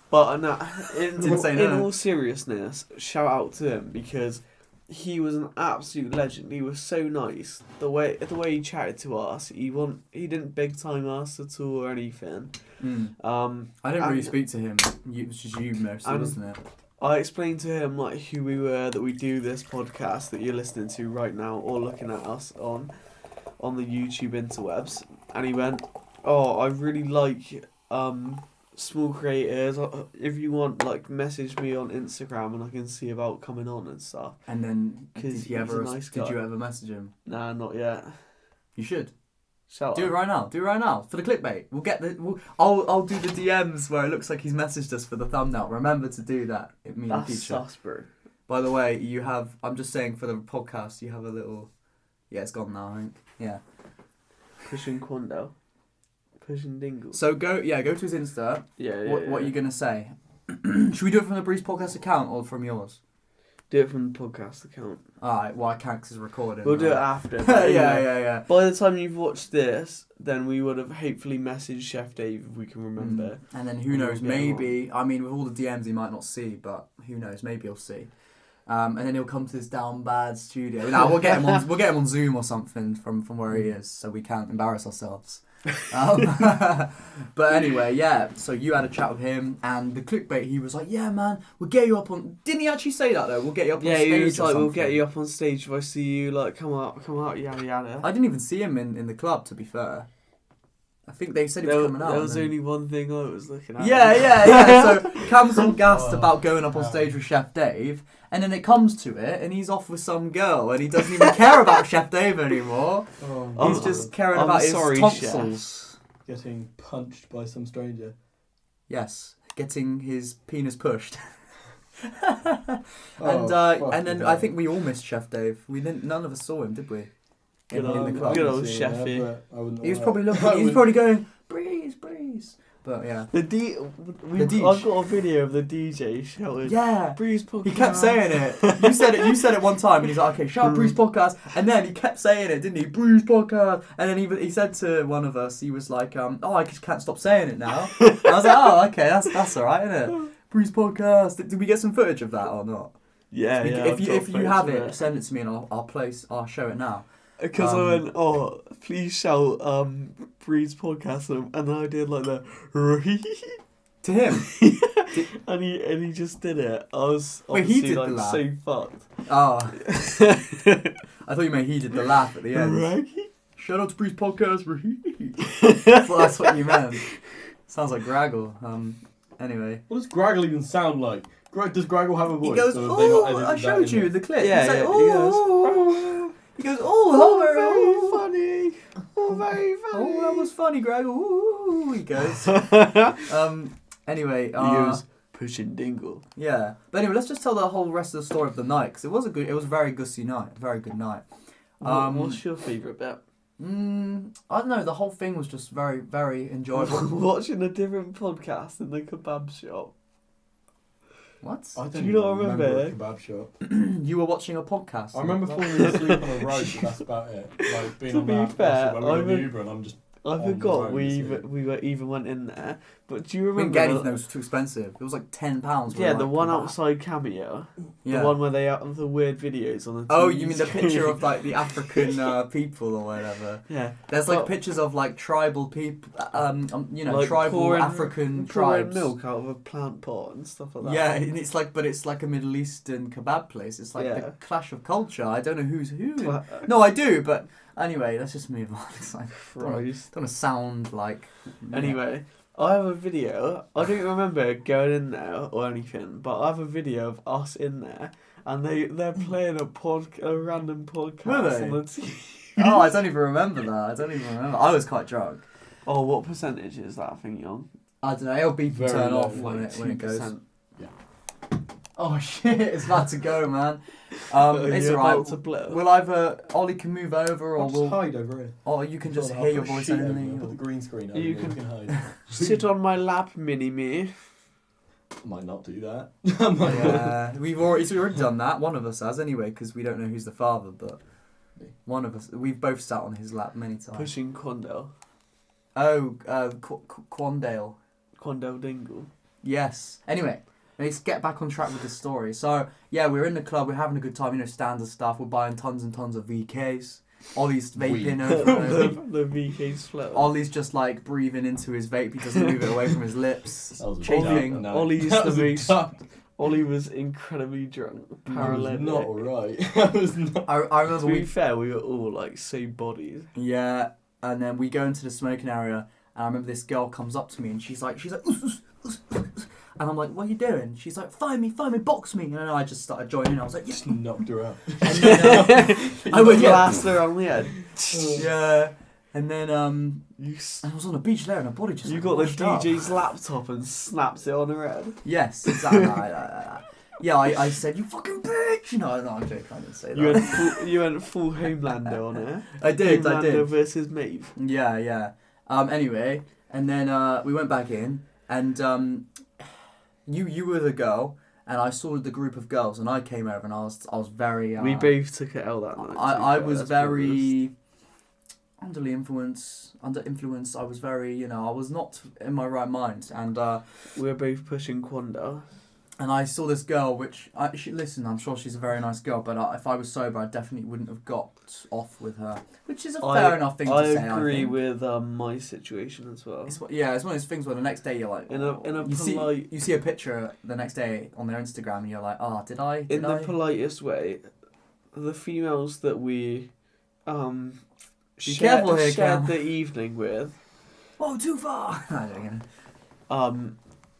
But no, Didn't say in no. all seriousness, shout out to him because he was an absolute legend. He was so nice. The way he chatted to us, he didn't big time us at all or anything. I didn't really speak to him. It was just you mostly, wasn't it? I explained to him like who we were, that we do this podcast that you're listening to right now or looking at us on the YouTube interwebs, and he went, "Oh, I really like small creators. If you want, like, message me on Instagram and I can see about coming on and stuff." And then Because did you ever message him? Nah, not yet. You should. Shall Do it right now. Do it right now for the clickbait. I'll do the DMs where it looks like he's messaged us for the thumbnail. Remember to do that in the That's future. sus, bro. By the way, you have. I'm just saying for the podcast, you have a little. Yeah, it's gone now. I think. Yeah. Pushing Quando. Pushing Dingle. So go to his Insta. Yeah. What are you gonna say? Should we do it from the Breeze Podcast account or from yours? Do it from the podcast account. Alright, well I can't because it's recorded. We'll do it after. Yeah. By the time you've watched this, then we would have hopefully messaged Chef Dave if we can remember. And then who And knows, we'll get him maybe, I mean, with all the DMs he might not see, but who knows, maybe he'll see. And then he'll come to this down bad studio. No, we'll get him on Zoom or something from where he is, so we can't embarrass ourselves. But anyway, yeah, so you had a chat with him, and the clickbait, he was like, yeah man, we'll get you up on, didn't he actually say that though? We'll get you up on stage. Yeah, he was or like, we'll something. get you up on stage if I see you, like, come out, yada yada. I didn't even see him in the club, to be fair. I think they said he was There coming out. was and then- only one thing I was looking at. Yeah. So Cam's all gassed about going up on stage with Chef Dave, and then it comes to it, and he's off with some girl, and he doesn't even care about Chef Dave anymore. He's just caring I'm about sorry, his tonsils. Getting punched by some stranger. Yes, getting his penis pushed. Oh, and fucking then hell. I think we all missed Chef Dave. None of us saw him, did we? Good In the old- club. good old Yeah, Chefy. but I wouldn't He was know probably that. looking. He was probably going breeze. But yeah. The DJ. I've got a video of the DJ shouting. Yeah. Breeze podcast. He kept saying it. You said it one time, and he's like, "Okay, shout Breeze Podcast," and then he kept saying it, didn't he? Breeze Podcast, and then he said to one of us, he was like, "Oh, I just can't stop saying it now." And I was like, "Oh, okay, that's all right, isn't it?" Breeze Podcast. Did we get some footage of that or not? Yeah. If you have footage of it, send it to me, and I'll show it now. Because I went, "Oh, please shout Breeze podcast," and then I did like the To him. and he just did it. I was Wait, he obviously, did the like laugh? so fucked. Oh, I thought you meant he did the laugh at the end. Shout out to Breeze Podcast. Well, that's what you meant. Sounds like Graggle. Anyway. What does Graggle even sound like? Does Graggle have a voice? He goes, or have they not "Oh, edited I that showed in you there? the clip." Yeah, He's like, yeah, "Oh." He goes, Oh, "Oh, very funny. Oh, very funny. Oh, that was funny, Greg. Ooh, he goes. Anyway, He goes, pushing Dingle. yeah. But anyway, let's just tell the whole rest of the story of the night, because it was a very gusty night, very good night. What's your favourite bit? I don't know. The whole thing was just very, very enjoyable. Watching a different podcast in the kebab shop. What? I don't Do you even not remember a it? kebab shop. You were watching a podcast. I remember falling asleep on a road, but that's about it. Like being To on be that fair, when we're in the I've- Uber and I'm just. I On the forgot road, we isn't even went in there. But do you We remember? didn't get anything that was too expensive. It was like £10. Yeah, the one outside Cameo. Yeah. The one where they have the weird videos on the TV Oh, you mean the screen. picture of like the African people or whatever? Yeah. There's like Well- pictures of like tribal people, Like tribal pouring- African pouring tribes. milk out of a plant pot and stuff like that. Yeah, and it's like a Middle Eastern kebab place. It's like Yeah. the clash of culture. I don't know who's who. Cla- No, I do, but anyway, let's just move on. It's like, Christ. don't want to sound like. Anyway, I have a video. I don't remember going in there or anything, but I have a video of us in there, and they're playing a random podcast Were they? on the TV. Oh, I don't even remember that. I don't even remember. I was quite drunk. Oh, what percentage is that thing on? I don't know. It'll be Very turn low, off when it goes. 2%. Oh shit! It's about to go, man. Are It's you alright. about to blow? We'll either Ollie can move over, or I'll just we'll, hide over here. or you can just I'll hear your put a voice sheet over only. there, Put the green screen over You here, can- hide. Sit on my lap, mini-me. Might not do that. Yeah, it's already done that. One of us has anyway, because we don't know who's the father. But one of us, we've both sat on his lap many times. Pushing Condell. Oh, Quandale. Quandale Dingle. Yes. Anyway, let's get back on track with the story. So, yeah, we're in the club, we're having a good time, standard stuff. We're buying tons and tons of VKs. Ollie's vaping over. the VK split. Ollie's just like breathing into his vape. He doesn't move it away from his lips. That was a Chafing. No. Ollie's That the was a most. duck. Ollie was incredibly drunk. That was Paralytic. not alright. That was not. I To remember be fair, we were all like so bodied. Yeah, and then we go into the smoking area, and I remember this girl comes up to me, and she's like, and I'm like, what are you doing? She's like, find me, box me, and then I just started joining. I was like, Just knocked her out. and then, I went, yeah, Blast her on the head. yeah, and then You, and I was on the beach there, and her body just you like, got the washed up. DJ's laptop and snapped it on her head. Yes, exactly. Yeah, I said, you fucking bitch. No, I'm joking. I didn't say that. You went full Homelander on her. I did. Homelander versus Maeve. Yeah. Anyway, and then we went back in, and you were the girl, and I saw the group of girls, and I came over, and I was very. We both took it L that night. I was let's be honest. very under influence. I was very, I was not in my right mind, and We were both pushing Quanda. and I saw this girl, which listen, I'm sure she's a very nice girl, but if I was sober, I definitely wouldn't have got off with her, which is a fair enough thing to say. I agree I think. with my situation as well. It's one of those things where the next day you're like, In a you polite, see a picture the next day on their Instagram, and you're like, did I? in the politest way, the females that we careful here, shared Cam. the evening with, Oh, too far. No, I'm joking.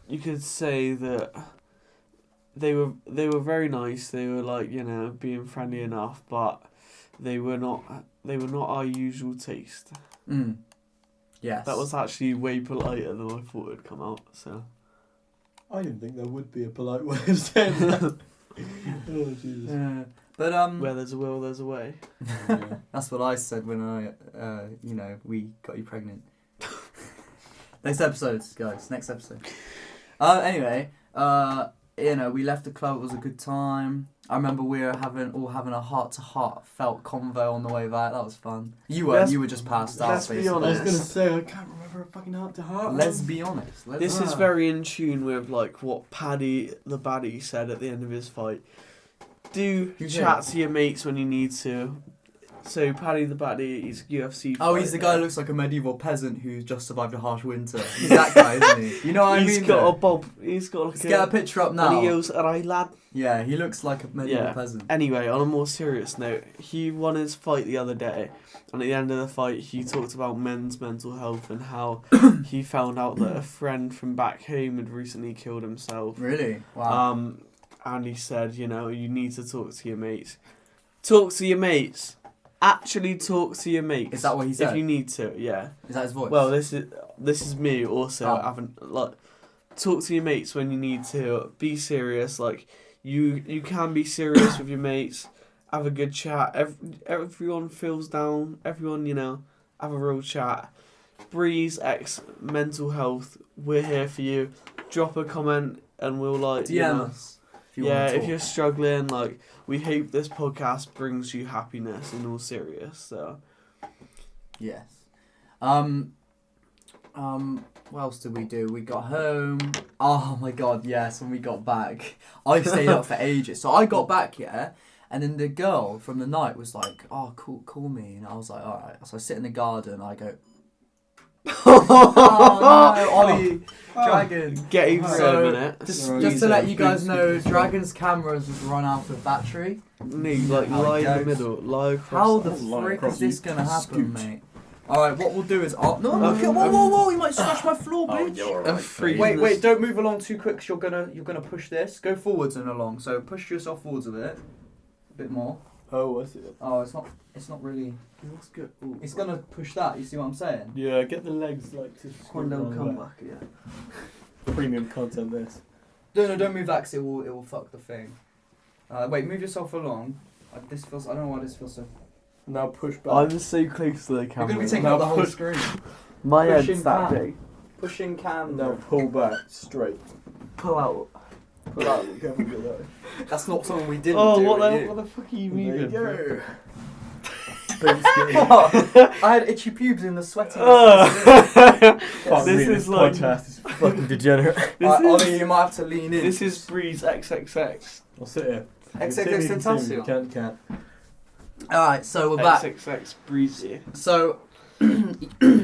you could say that they were very nice. They were like, being friendly enough, but they were not our usual taste. Yes. That was actually way politer than I thought it'd come out. So I didn't think there would be a polite way of saying that. Oh, Jesus. Yeah. But where there's a will, there's a way. Yeah. that's what I said when we got you pregnant. Next episode, guys. Next episode. Anyway, we left the club. It was a good time. I remember we were having a heart-to-heart felt convo on the way back. That was fun. You were just passed out. let's be basically. I was honest. gonna say I can't remember a fucking heart to heart. Let's be honest. This is very in tune with like what Paddy the baddie said at the end of his fight. Do Who chat did? to your mates when you need to. So Paddy the baddie, he's a UFC. Oh, he's the guy fighter. who looks like a medieval peasant who's just survived a harsh winter. He's that guy, isn't he? You know what I mean? He's got though? a bob. He's got like Let's get a picture up And now. he yells, "Alright, lad." Yeah, he looks like a medieval Yeah. peasant. Anyway, on a more serious note, he won his fight the other day, and at the end of the fight, he talked about men's mental health and how he found out that a friend from back home had recently killed himself. Really? Wow. And he said, you need to talk to your mates. Talk to your mates. Actually talk to your mates. Is that what he said? If you need to, yeah. Is that his voice? Well, this is me also Oh. having talk to your mates when you need to. Be serious. Like you can be serious with your mates. Have a good chat. Everyone feels down. Everyone, have a real chat. Breeze X mental health. We're here for you. Drop a comment and we'll DM us. If you yeah, want to if talk. you're struggling, we hope this podcast brings you happiness in all serious. So Yes. What else did we do? We got home. Oh my god, yes, when we got back. I stayed up for ages. So I got back, and then the girl from the night was like, oh, call me. And I was like, alright. So I sit in the garden, I go, oh no, Ollie, Dragon. get over it So, a minute. Just to let you guys know, Dragon's cameras has run out of battery. Lee, How lie it in the goes. middle, lie across. How the line frick across is this you. gonna happen, Scoot. mate? Alright, what we'll do is... no, whoa, you might scratch my floor, bitch. A free- Wait, don't move along too quick, cause you're gonna push this. Go forwards and along, so push yourself forwards a bit more. Oh, I see. Oh, it's not really... That's good. Ooh. It's gonna push that, you see what I'm saying? Yeah, get the legs to One little scoot around comeback, yeah. there. Premium content this. No, don't move that, cause it will fuck the thing. Wait, move yourself along. I don't know why this feels so... Now push back. I'm so close to the You're camera. gonna be taking Now up the whole push- screen. My pushing head's that cam. big. Pushing cam. Now pull back straight. Pull out. Pull out. Careful with that. That's not something we didn't Oh, do what with you. the fuck are you There you moving? go. I had itchy pubes in the sweaty. Fuck This me, is this like- podcast is fucking degenerate. Ollie, you might have to lean in. This is Breeze XXX. I'll sit here. XXX Tentacion. Can't. Alright, so we're back. XXX Breezy. So,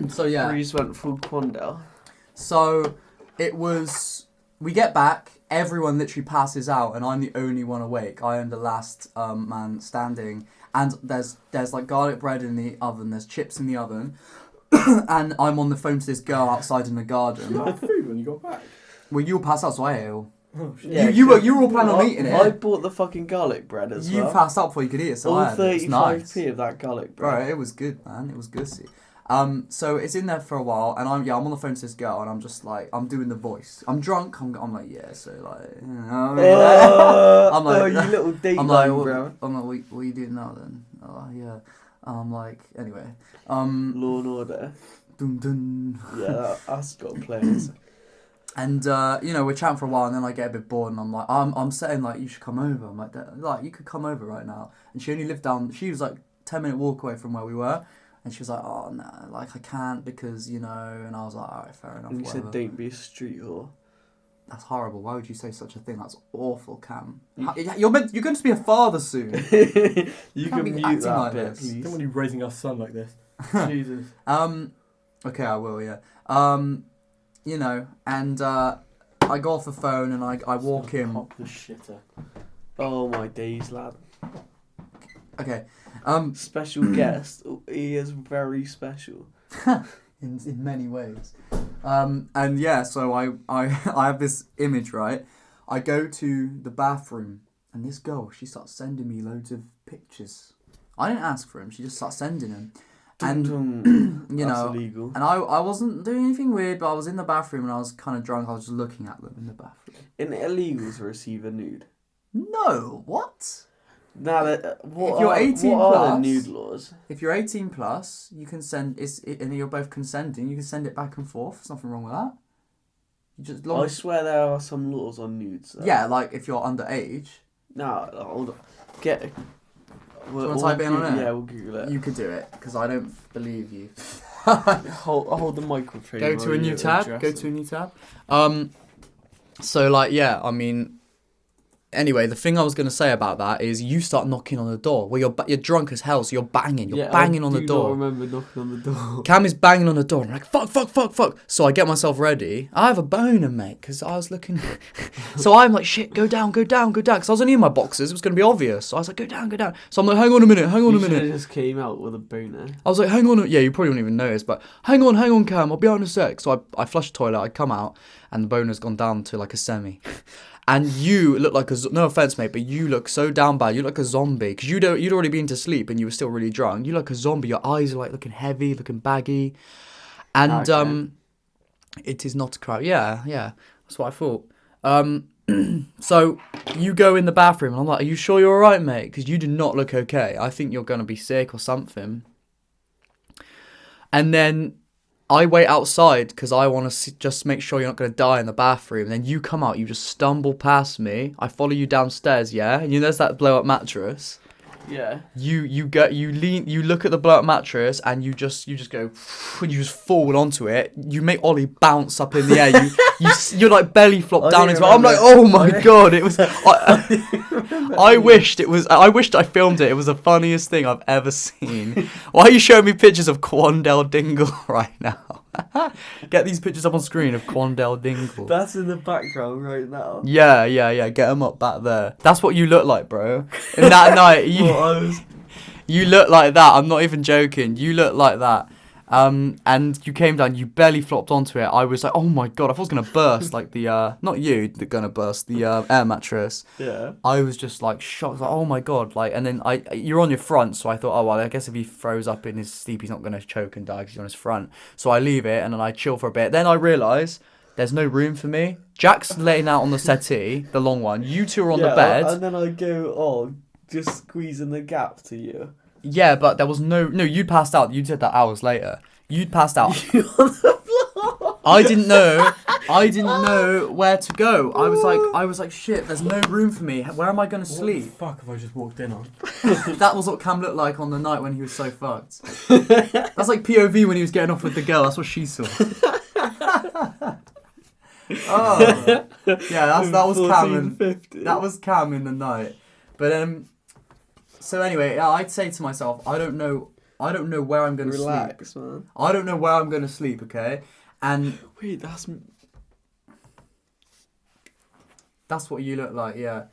so yeah. Breeze went full Quandale. So it was. We get back. Everyone literally passes out, and I'm the only one awake. I am the last man standing, and there's like garlic bread in the oven. There's chips in the oven, and I'm on the phone to this girl outside in the You garden. had food when you got back. Well, you'll pass out, so I ate all. Oh shit. Yeah, you were all planning on eating I it. bought the fucking garlic bread as You well. passed out before you could eat it, so All I had it. It's 35p nice. of that garlic bread. Bro, it was good, man. It was gussy. So it's in there for a while, and I'm on the phone to this girl, and I'm just like, I'm doing the voice. I'm drunk. I'm like, yeah. So like, you know, I'm like, oh, you little date I'm like, line, bro. I'm like, what are you doing now then? Oh yeah. I'm like, anyway. Law and Order. Dun dun. Yeah, that's got players. And we're chatting for a while, and then I get a bit bored, and I'm like, I'm saying like, you should come over. I'm like, you could come over right now. And she only lived down. She was like 10-minute walk away from where we were. And she was like, oh, no, like, I can't because, And I was like, all right, fair enough, And you whatever. said, don't be a street whore. That's horrible. Why would you say such a thing? That's awful, Cam. You're going to be a father soon. You Can't can be mute acting that like bit, this. please. Don't want you raising our son like this. Jesus. Okay, I will, yeah. And I go off the phone and I walk in. Pop the shitter. Oh my days, lad. Okay. Special guest. He is very special. in many ways. And yeah, so I have this image, right? I go to the bathroom, and this girl, she starts sending me loads of pictures. I didn't ask for them, she just starts sending them. And, That's illegal. and I wasn't doing anything weird, but I was in the bathroom and I was kind of drunk. I was just looking at them in the bathroom. Isn't it illegal to receive a nude? No, what? Now that If you're 18 what are the plus- nude laws? If you're 18 plus, you can send and you're both consenting. You can send it back and forth. There's nothing wrong with that. You just I swear there are some laws on nudes. Though. yeah, like if you're underage, No, hold on. Get. you wanna type it in on it? Yeah, we'll Google it. you could do it because I don't believe you. Hold the microphone. Go to a new tab. Go to a new tab. So like yeah, I mean. Anyway, the thing I was going to say about that is you start knocking on the door. Well, you're drunk as hell, so you're banging. You're banging on the door. I remember knocking on the door. Cam is banging on the door. I'm like, fuck. So I get myself ready. I have a boner, mate, because I was looking. So I'm like, shit, go down. Because I was only in my boxes. It was going to be obvious. So I was like, go down. So I'm like, hang on a minute. You just came out with a boner. I was like, hang on. Yeah, you probably wouldn't even notice, but hang on, Cam. I'll be out in a sec. So I flush the toilet. I come out, and the boner's gone down to like a semi. And you look like no offense, mate, but you look so down bad. You look like a zombie because you'd already been to sleep and you were still really drunk. You look like a zombie. Your eyes are like looking heavy, looking baggy, and Okay. It is not a crowd. Yeah, that's what I thought. So you go in the bathroom and I'm like, are you sure you're alright, mate? Because you do not look okay. I think you're gonna be sick or something. And then I wait outside because I want to just make sure you're not going to die in the bathroom. Then you come out, you just stumble past me. I follow you downstairs, yeah? And there's that blow-up mattress. Yeah. You look at the blow-up mattress and you just go, and you just fall onto it. You make Ollie bounce up in the air. You're like belly flop down into it. I'm like, oh my god! It was. I wished I filmed it. It was the funniest thing I've ever seen. Why are you showing me pictures of Quandale Dingle right now? Get these pictures up on screen of Quandale Dingle. That's in the background right now. Yeah. Get them up back there. That's what you look like, bro. In that night, you look like that. I'm not even joking. You look like that. And you came down, you belly flopped onto it. I was like, oh my god, I thought I was going to burst, like not you, going to burst, the air mattress. Yeah. I was just like shocked, like, oh my god, like, and then you're on your front, so I thought, oh well, I guess if he throws up in his sleep, he's not going to choke and die because he's on his front. So I leave it, and then I chill for a bit. Then I realise there's no room for me. Jack's laying out on the settee, the long one. You two are on the bed. And then I go, just squeezing the gap to you. Yeah, but there was no, you'd passed out. You did that hours later. You'd passed out. I didn't know where to go. I was like, shit. There's no room for me. Where am I gonna sleep? What the fuck have I just walked in on? That was what Cam looked like on the night when he was so fucked. That's like POV when he was getting off with the girl. That's what she saw. Oh, yeah. That was Cam. That was Cam in the night. But so anyway, I'd say to myself, I don't know where I'm gonna Relax, sleep. man. I don't know where I'm gonna sleep. Okay, and Wait, that's what you look like. Yeah.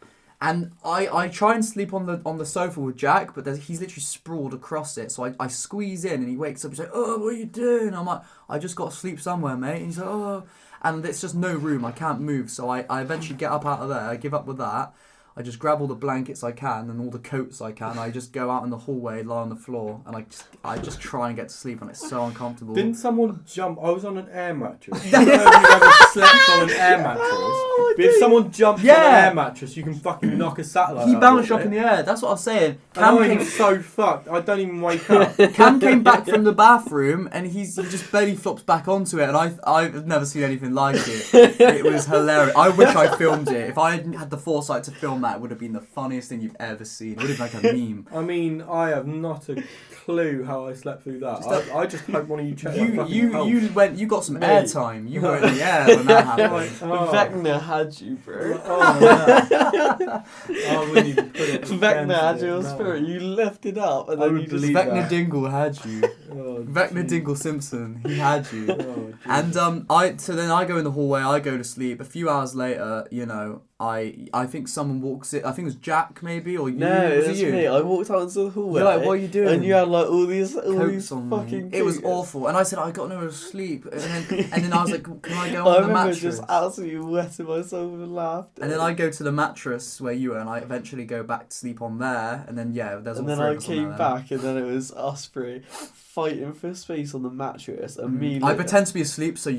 And I try and sleep on the sofa with Jack, but he's literally sprawled across it. So I squeeze in, and he wakes up and says, "Oh, what are you doing?" I'm like, "I just got to sleep somewhere, mate." And he's like, "Oh," and it's just no room. I can't move. So I eventually get up out of there. I give up with that. I just grab all the blankets I can and all the coats I can. I just go out in the hallway, lie on the floor, and I just try and get to sleep, and it's so uncomfortable. Didn't someone jump? I was on an air mattress. I don't know if you've ever slept on an air mattress. But if someone jumps on an air mattress, you can fucking knock a satellite. He out bounced of up in it. the air. That's what I was saying. Cam came so fucked. I don't even wake up. Cam came back from the bathroom and he just belly flops back onto it, and I've never seen anything like it. It was hilarious. I wish I filmed it. If I hadn't had the foresight to film that, it would have been the funniest thing you've ever seen. It would have been like a meme. I mean, I have not a clue how I slept through that. I just hope one of you checked my fucking You got some Mate. airtime. You were in the air when that happened. Vecna had you, bro. Oh, man. I wouldn't even put it. Vecna had your no. spirit. You left it up, and I then would you just. believe Vecna that. Dingle had you. Oh, Vecna geez. Dingle Simpson, he had you. Oh, And so then I go in the hallway, I go to sleep. A few hours later, you know, I think someone walks in. I think it was Jack maybe, or you. No, was it's it you? me. I walked out into the hallway. You're like, what are you doing? And you had like all these Coats on me. fucking. It was coats. awful, and I said I got nowhere to sleep, and then I was like, can I go I on the remember mattress? just absolutely wetting myself with laughter. And then I go to the mattress where you were, and I eventually go back to sleep on there, and then there's And all then three I of us on came there back, and then it was us three fighting for space on the mattress. And me. I pretend to be asleep so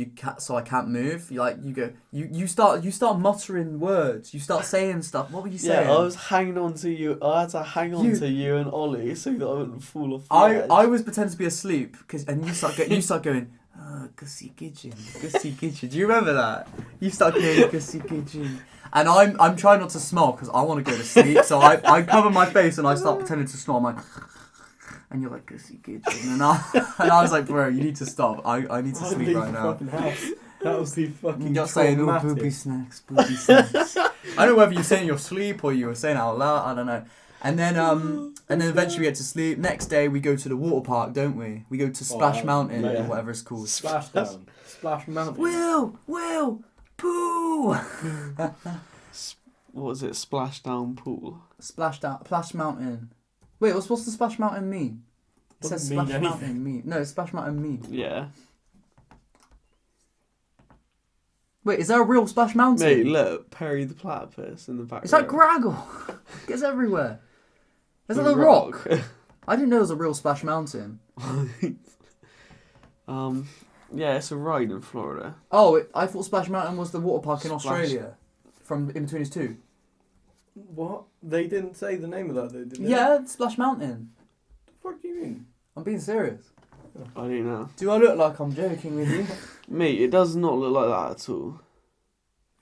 I can't move. You start muttering words. You start saying stuff. What were you saying? Yeah, I was hanging on to you. I had to hang on to you and Ollie so that I wouldn't fall off the edge. I was pretending to be asleep and you start going. Gussie Kitchen. Do you remember that? You start going Gussie Kitchen. And I'm trying not to smile because I want to go to sleep. So I cover my face and I start pretending to snore. I'm like, and you're like Gussie Kitchen, and I was like, bro, you need to stop. I need to sleep right now. Fucking house. That was the fucking. You're saying all traumatic. booby snacks. I don't know whether you're saying your sleep or you were saying it out loud. I don't know. And then eventually we get to sleep. Next day we go to the water park, don't we? We go to Splash Mountain yeah. or whatever it's called. Splashdown. Splash Mountain. Will, poo. What was it? Splashdown pool. Splash Mountain. Wait, what's the Splash Mountain mean? It says Doesn't mean Splash Mountain anything. mean. No, Splash Mountain mean. Yeah. Wait, is there a real Splash Mountain? Mate, look, Perry the Platypus in the background. It's like Graggle. It gets everywhere. Is that the rock? I didn't know there was a real Splash Mountain. Yeah, it's a ride in Florida. Oh, I thought Splash Mountain was the water park in Splash- Australia. From In Between Us Two. What? They didn't say the name of that, though, did they? Yeah, Splash Mountain. What the fuck do you mean? I'm being serious. I don't know. Do I look like I'm joking with you? Mate, it does not look like that at all.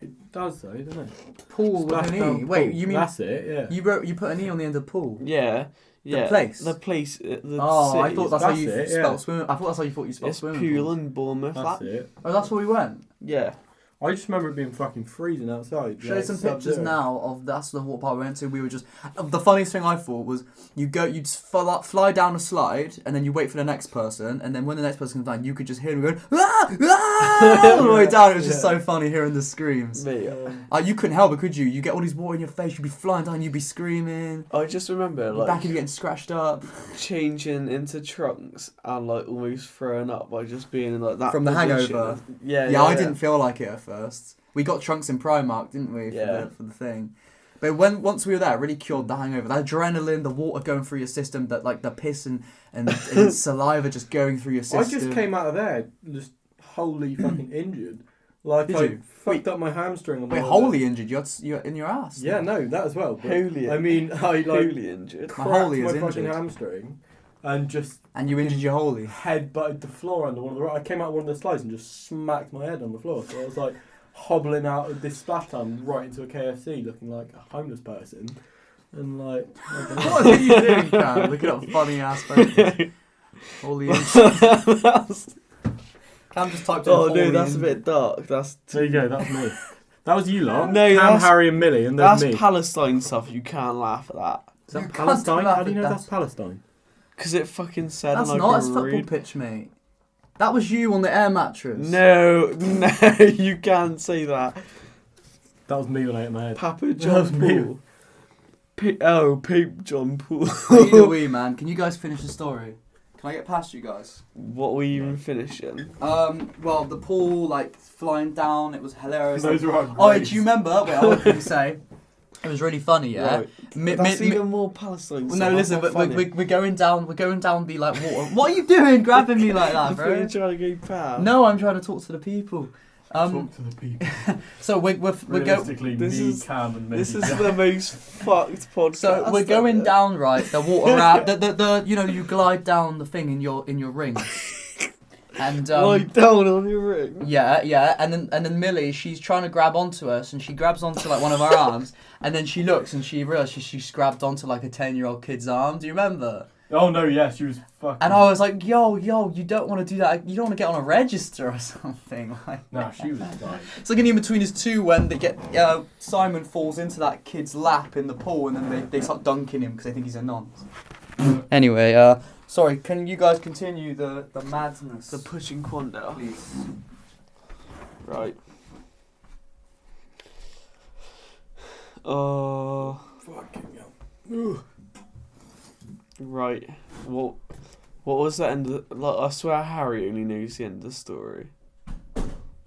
It does, though, doesn't it? Pool with an E. Splashdown Wait, pool. you mean That's it, yeah. you put an E on the end of pool? Yeah. Yeah. place? The place. The Oh, I city. thought that's how That's you it, spelled yeah. swimming. I thought that's how you thought you spelled It's swimming. Pool pools. in Bournemouth. That's it. Oh, that's where we went. Yeah. I just remember it being fucking freezing outside. Show like some pictures Sub-Zero. now of that's the water park we went to. We were just the funniest thing I thought was you just fly down a slide and then you wait for the next person and then when the next person comes down you could just hear them going all the way down. It was just so funny hearing the screams. Mate, You couldn't help it, could you? You get all these water in your face. You'd be flying down. You'd be screaming. I just remember Your like back would be getting scratched up changing into trunks and like almost throwing up by just being in like that from the position. hangover. Yeah, I didn't feel like it at first. We got trunks in Primark, didn't we? Yeah. For the thing. But once we were there, it really cured the hangover. The adrenaline, the water going through your system, that like the piss and saliva just going through your system. I just came out of there just wholly fucking injured. Like Did I you? fucked up my hamstring on the Wait, way wholly there. injured? You're in your ass? Yeah, no, that as well. But Wholly. I mean, I like Wholly injured. My wholly cracked is my fucking injured. hamstring, and just And you injured your holy. head butted the floor under one of the. I came out one of the slides and just smacked my head on the floor. So I was like hobbling out of this splash time right into a KFC, looking like a homeless person, and like. I don't know. What are you doing, Cam? Look at that funny ass photo. Holy injuries. Cam just typed in Oh holy no, that's a injuries. bit dark. That's There you go. That's me. That was you lot. No, Cam, that's- Harry, and Millie, and there's that's me. Palestine stuff. You can't laugh at that Is that You can't Palestine? laugh How do you at know that. that's Palestine? because it fucking said That's like not a his football rude. pitch, mate. That was you on the air mattress. No, you can't say that. That was me when I hit my head. Papa That John was me. Paul. Pope John Paul. Either way, man. Can you guys finish the story? Can I get past you guys? What were you even finishing? Well, the pool, like, flying down, it was hilarious. Those Like, were our oh, grades. do you remember? Wait, I want you to say. It was really funny, yeah? Right. Mi- That's mi- mi- even more Palestine Well, stuff. no, That's listen, not but funny. we're going down the, like, water. What are you doing grabbing me like I that, thought you were bro? trying to go past. No, I'm trying to talk to the people. Talk to the people. So we're going... Realistically, This me, is- Cam, and This maybe is Jack. the most fucked podcast. So we're going down, right? The water raft, the you know, you glide down the thing in your ring, and Lie down on your ring. yeah, and then Millie, she's trying to grab onto us, and she grabs onto like one of our arms, and then she looks and she realizes she's grabbed onto like a 10-year-old kid's arm. Do you remember? Oh no, yeah, she was fucking. And I was like, yo, you don't want to do that. You don't want to get on a register or something. Like, Nah, she was like. it's like an in-between-us two when they get Simon falls into that kid's lap in the pool, and then they start dunking him because they think he's a nonce. Anyway, sorry, can you guys continue the madness? The pushing quando. Please. Right. Fucking hell. Right. What was the end of the, like, I swear Harry only knows the end of the story.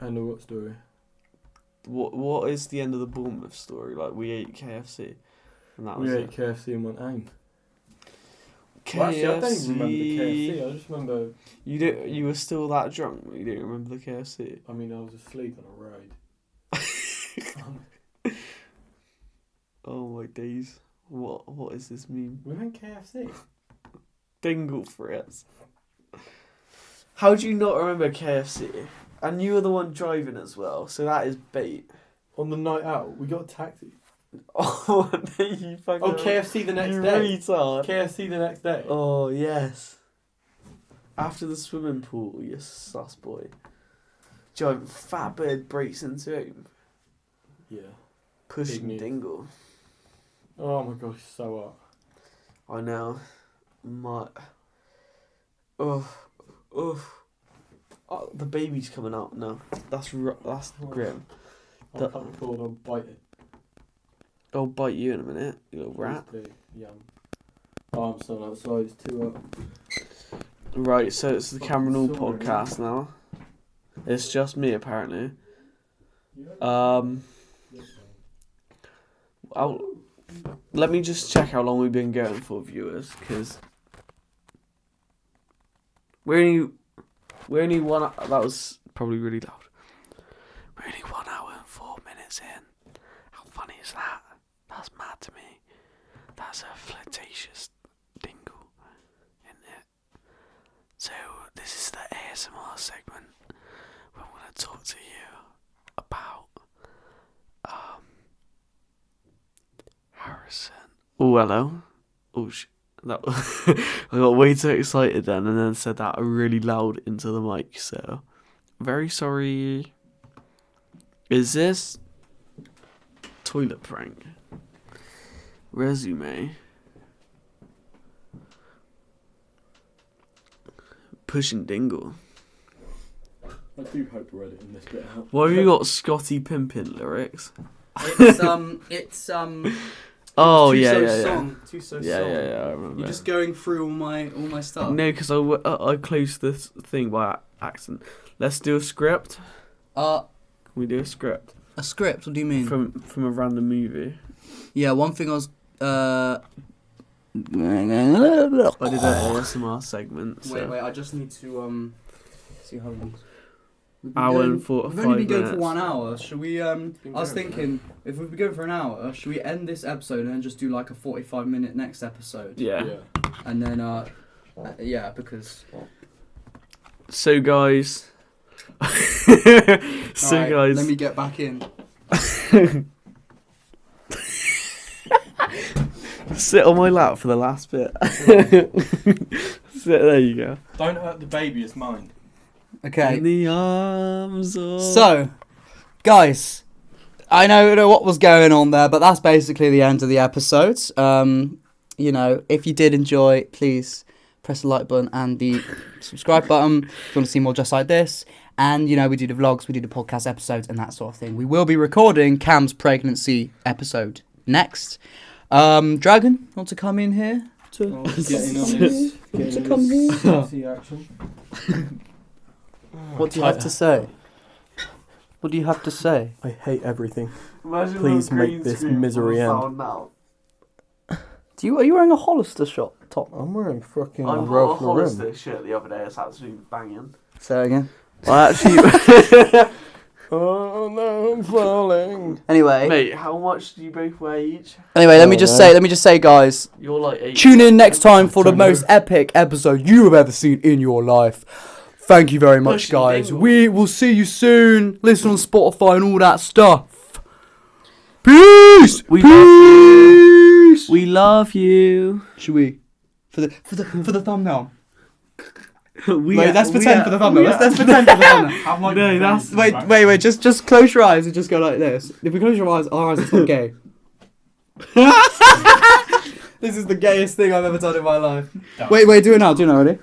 And what story? What is the end of the Bournemouth story? Like, we ate KFC. And that was We ate it. KFC and went home. KFC. Well, actually, I don't even remember the KFC. I just remember. You were still that drunk when you didn't remember the KFC? I mean, I was asleep on a ride. Oh my days. What is this meme? We went KFC. Dingle Fritz. How do you not remember KFC? And you were the one driving as well, so that is bait. On the night out, we got a taxi. Oh, you fucking. Oh, KFC the next you day. retard. KFC the next day. Oh yes. After the swimming pool, you sus boy. Giant fat bird breaks into him, Yeah. pushing news. Dingle. Oh my gosh, so hot. I know. Oh, the baby's coming out now. That's grim. I The- can't record, I'll bite it. I'll bite you in a minute, you little rat. Please do. Yum. Oh, I'm still outside, it's too hot. Right, so it's the Cameron All Sorry. podcast now. It's just me apparently. Let me just check how long we've been going for, viewers, because we're only one. That was probably really loud. We're only 1 hour and 4 minutes in. How funny is that? That's mad to me. That's a flirtatious dingle, isn't it? So this is the ASMR segment where I'm gonna talk to you about Harrison. Oh, hello. Oh, that I got way too excited then, and then said that really loud into the mic. So, very sorry. Is this toilet prank? Resume. Pushing Dingle. I do hope we're editing this bit out. Why have you got Scotty Pimpin lyrics? It's Oh Two yeah, So yeah, yeah. Song. Two So Yeah, Song. yeah, I remember. You're just going through all my stuff. No, because I closed this thing by accident. Let's do a script. Uh, Can we do a script a script. What do you mean? from a random movie? Yeah, one thing I was. I did an ASMR segment. So. Wait. I just need to see how long. Hour and 45 We've only been going for minutes. 1 hour. Should we? I was thinking if we've been going for an hour, should we end this episode and then just do like a 45-minute next episode? Yeah. And then Yeah, because. So guys. Alright, Guys. let me get back in. Sit on my lap for the last bit. Sit, there you go. Don't hurt the baby, it's mine. Okay. In the arms of... So, guys, I know what was going on there, but that's basically the end of the episode. You know, if you did enjoy, please press the like button and the subscribe button if you want to see more just like this. And, you know, we do the vlogs, we do the podcast episodes and that sort of thing. We will be recording Cam's pregnancy episode next. Dragon, you want to come in here? Getting on this. To come here? See action. What do you have to say? What do you have to say? I hate everything. Imagine Please the make green this screen misery falls end. down now. Are you wearing a Hollister top? I'm wearing fucking I bought a Ralph Lauren. Hollister shirt the other day. It's absolutely banging. Say it again. I actually... Oh no, I'm falling. Anyway, Mate, how much do you both weigh each? let me Oh, just no. say, guys. You're like 8. Tune in next time for the Don't know. most epic episode you have ever seen in your life. Thank you very much, Pushing guys. dingle. We will see you soon. Listen on Spotify and all that stuff. Peace. We love you. Peace. We love you. Should we for the thumbnail? We Wait, let's pretend for the thumbnail. Let's pretend for the thumbnail. No, that's... Wait. Just close your eyes and just go like this. If we close your eyes, our eyes, it's not gay. This is the gayest thing I've ever done in my life. Wait, do it now. Ready?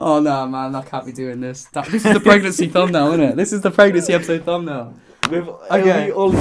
Oh no, man, I can't be doing this. This is the pregnancy thumbnail, isn't it? This is the pregnancy episode thumbnail. With, Okay. all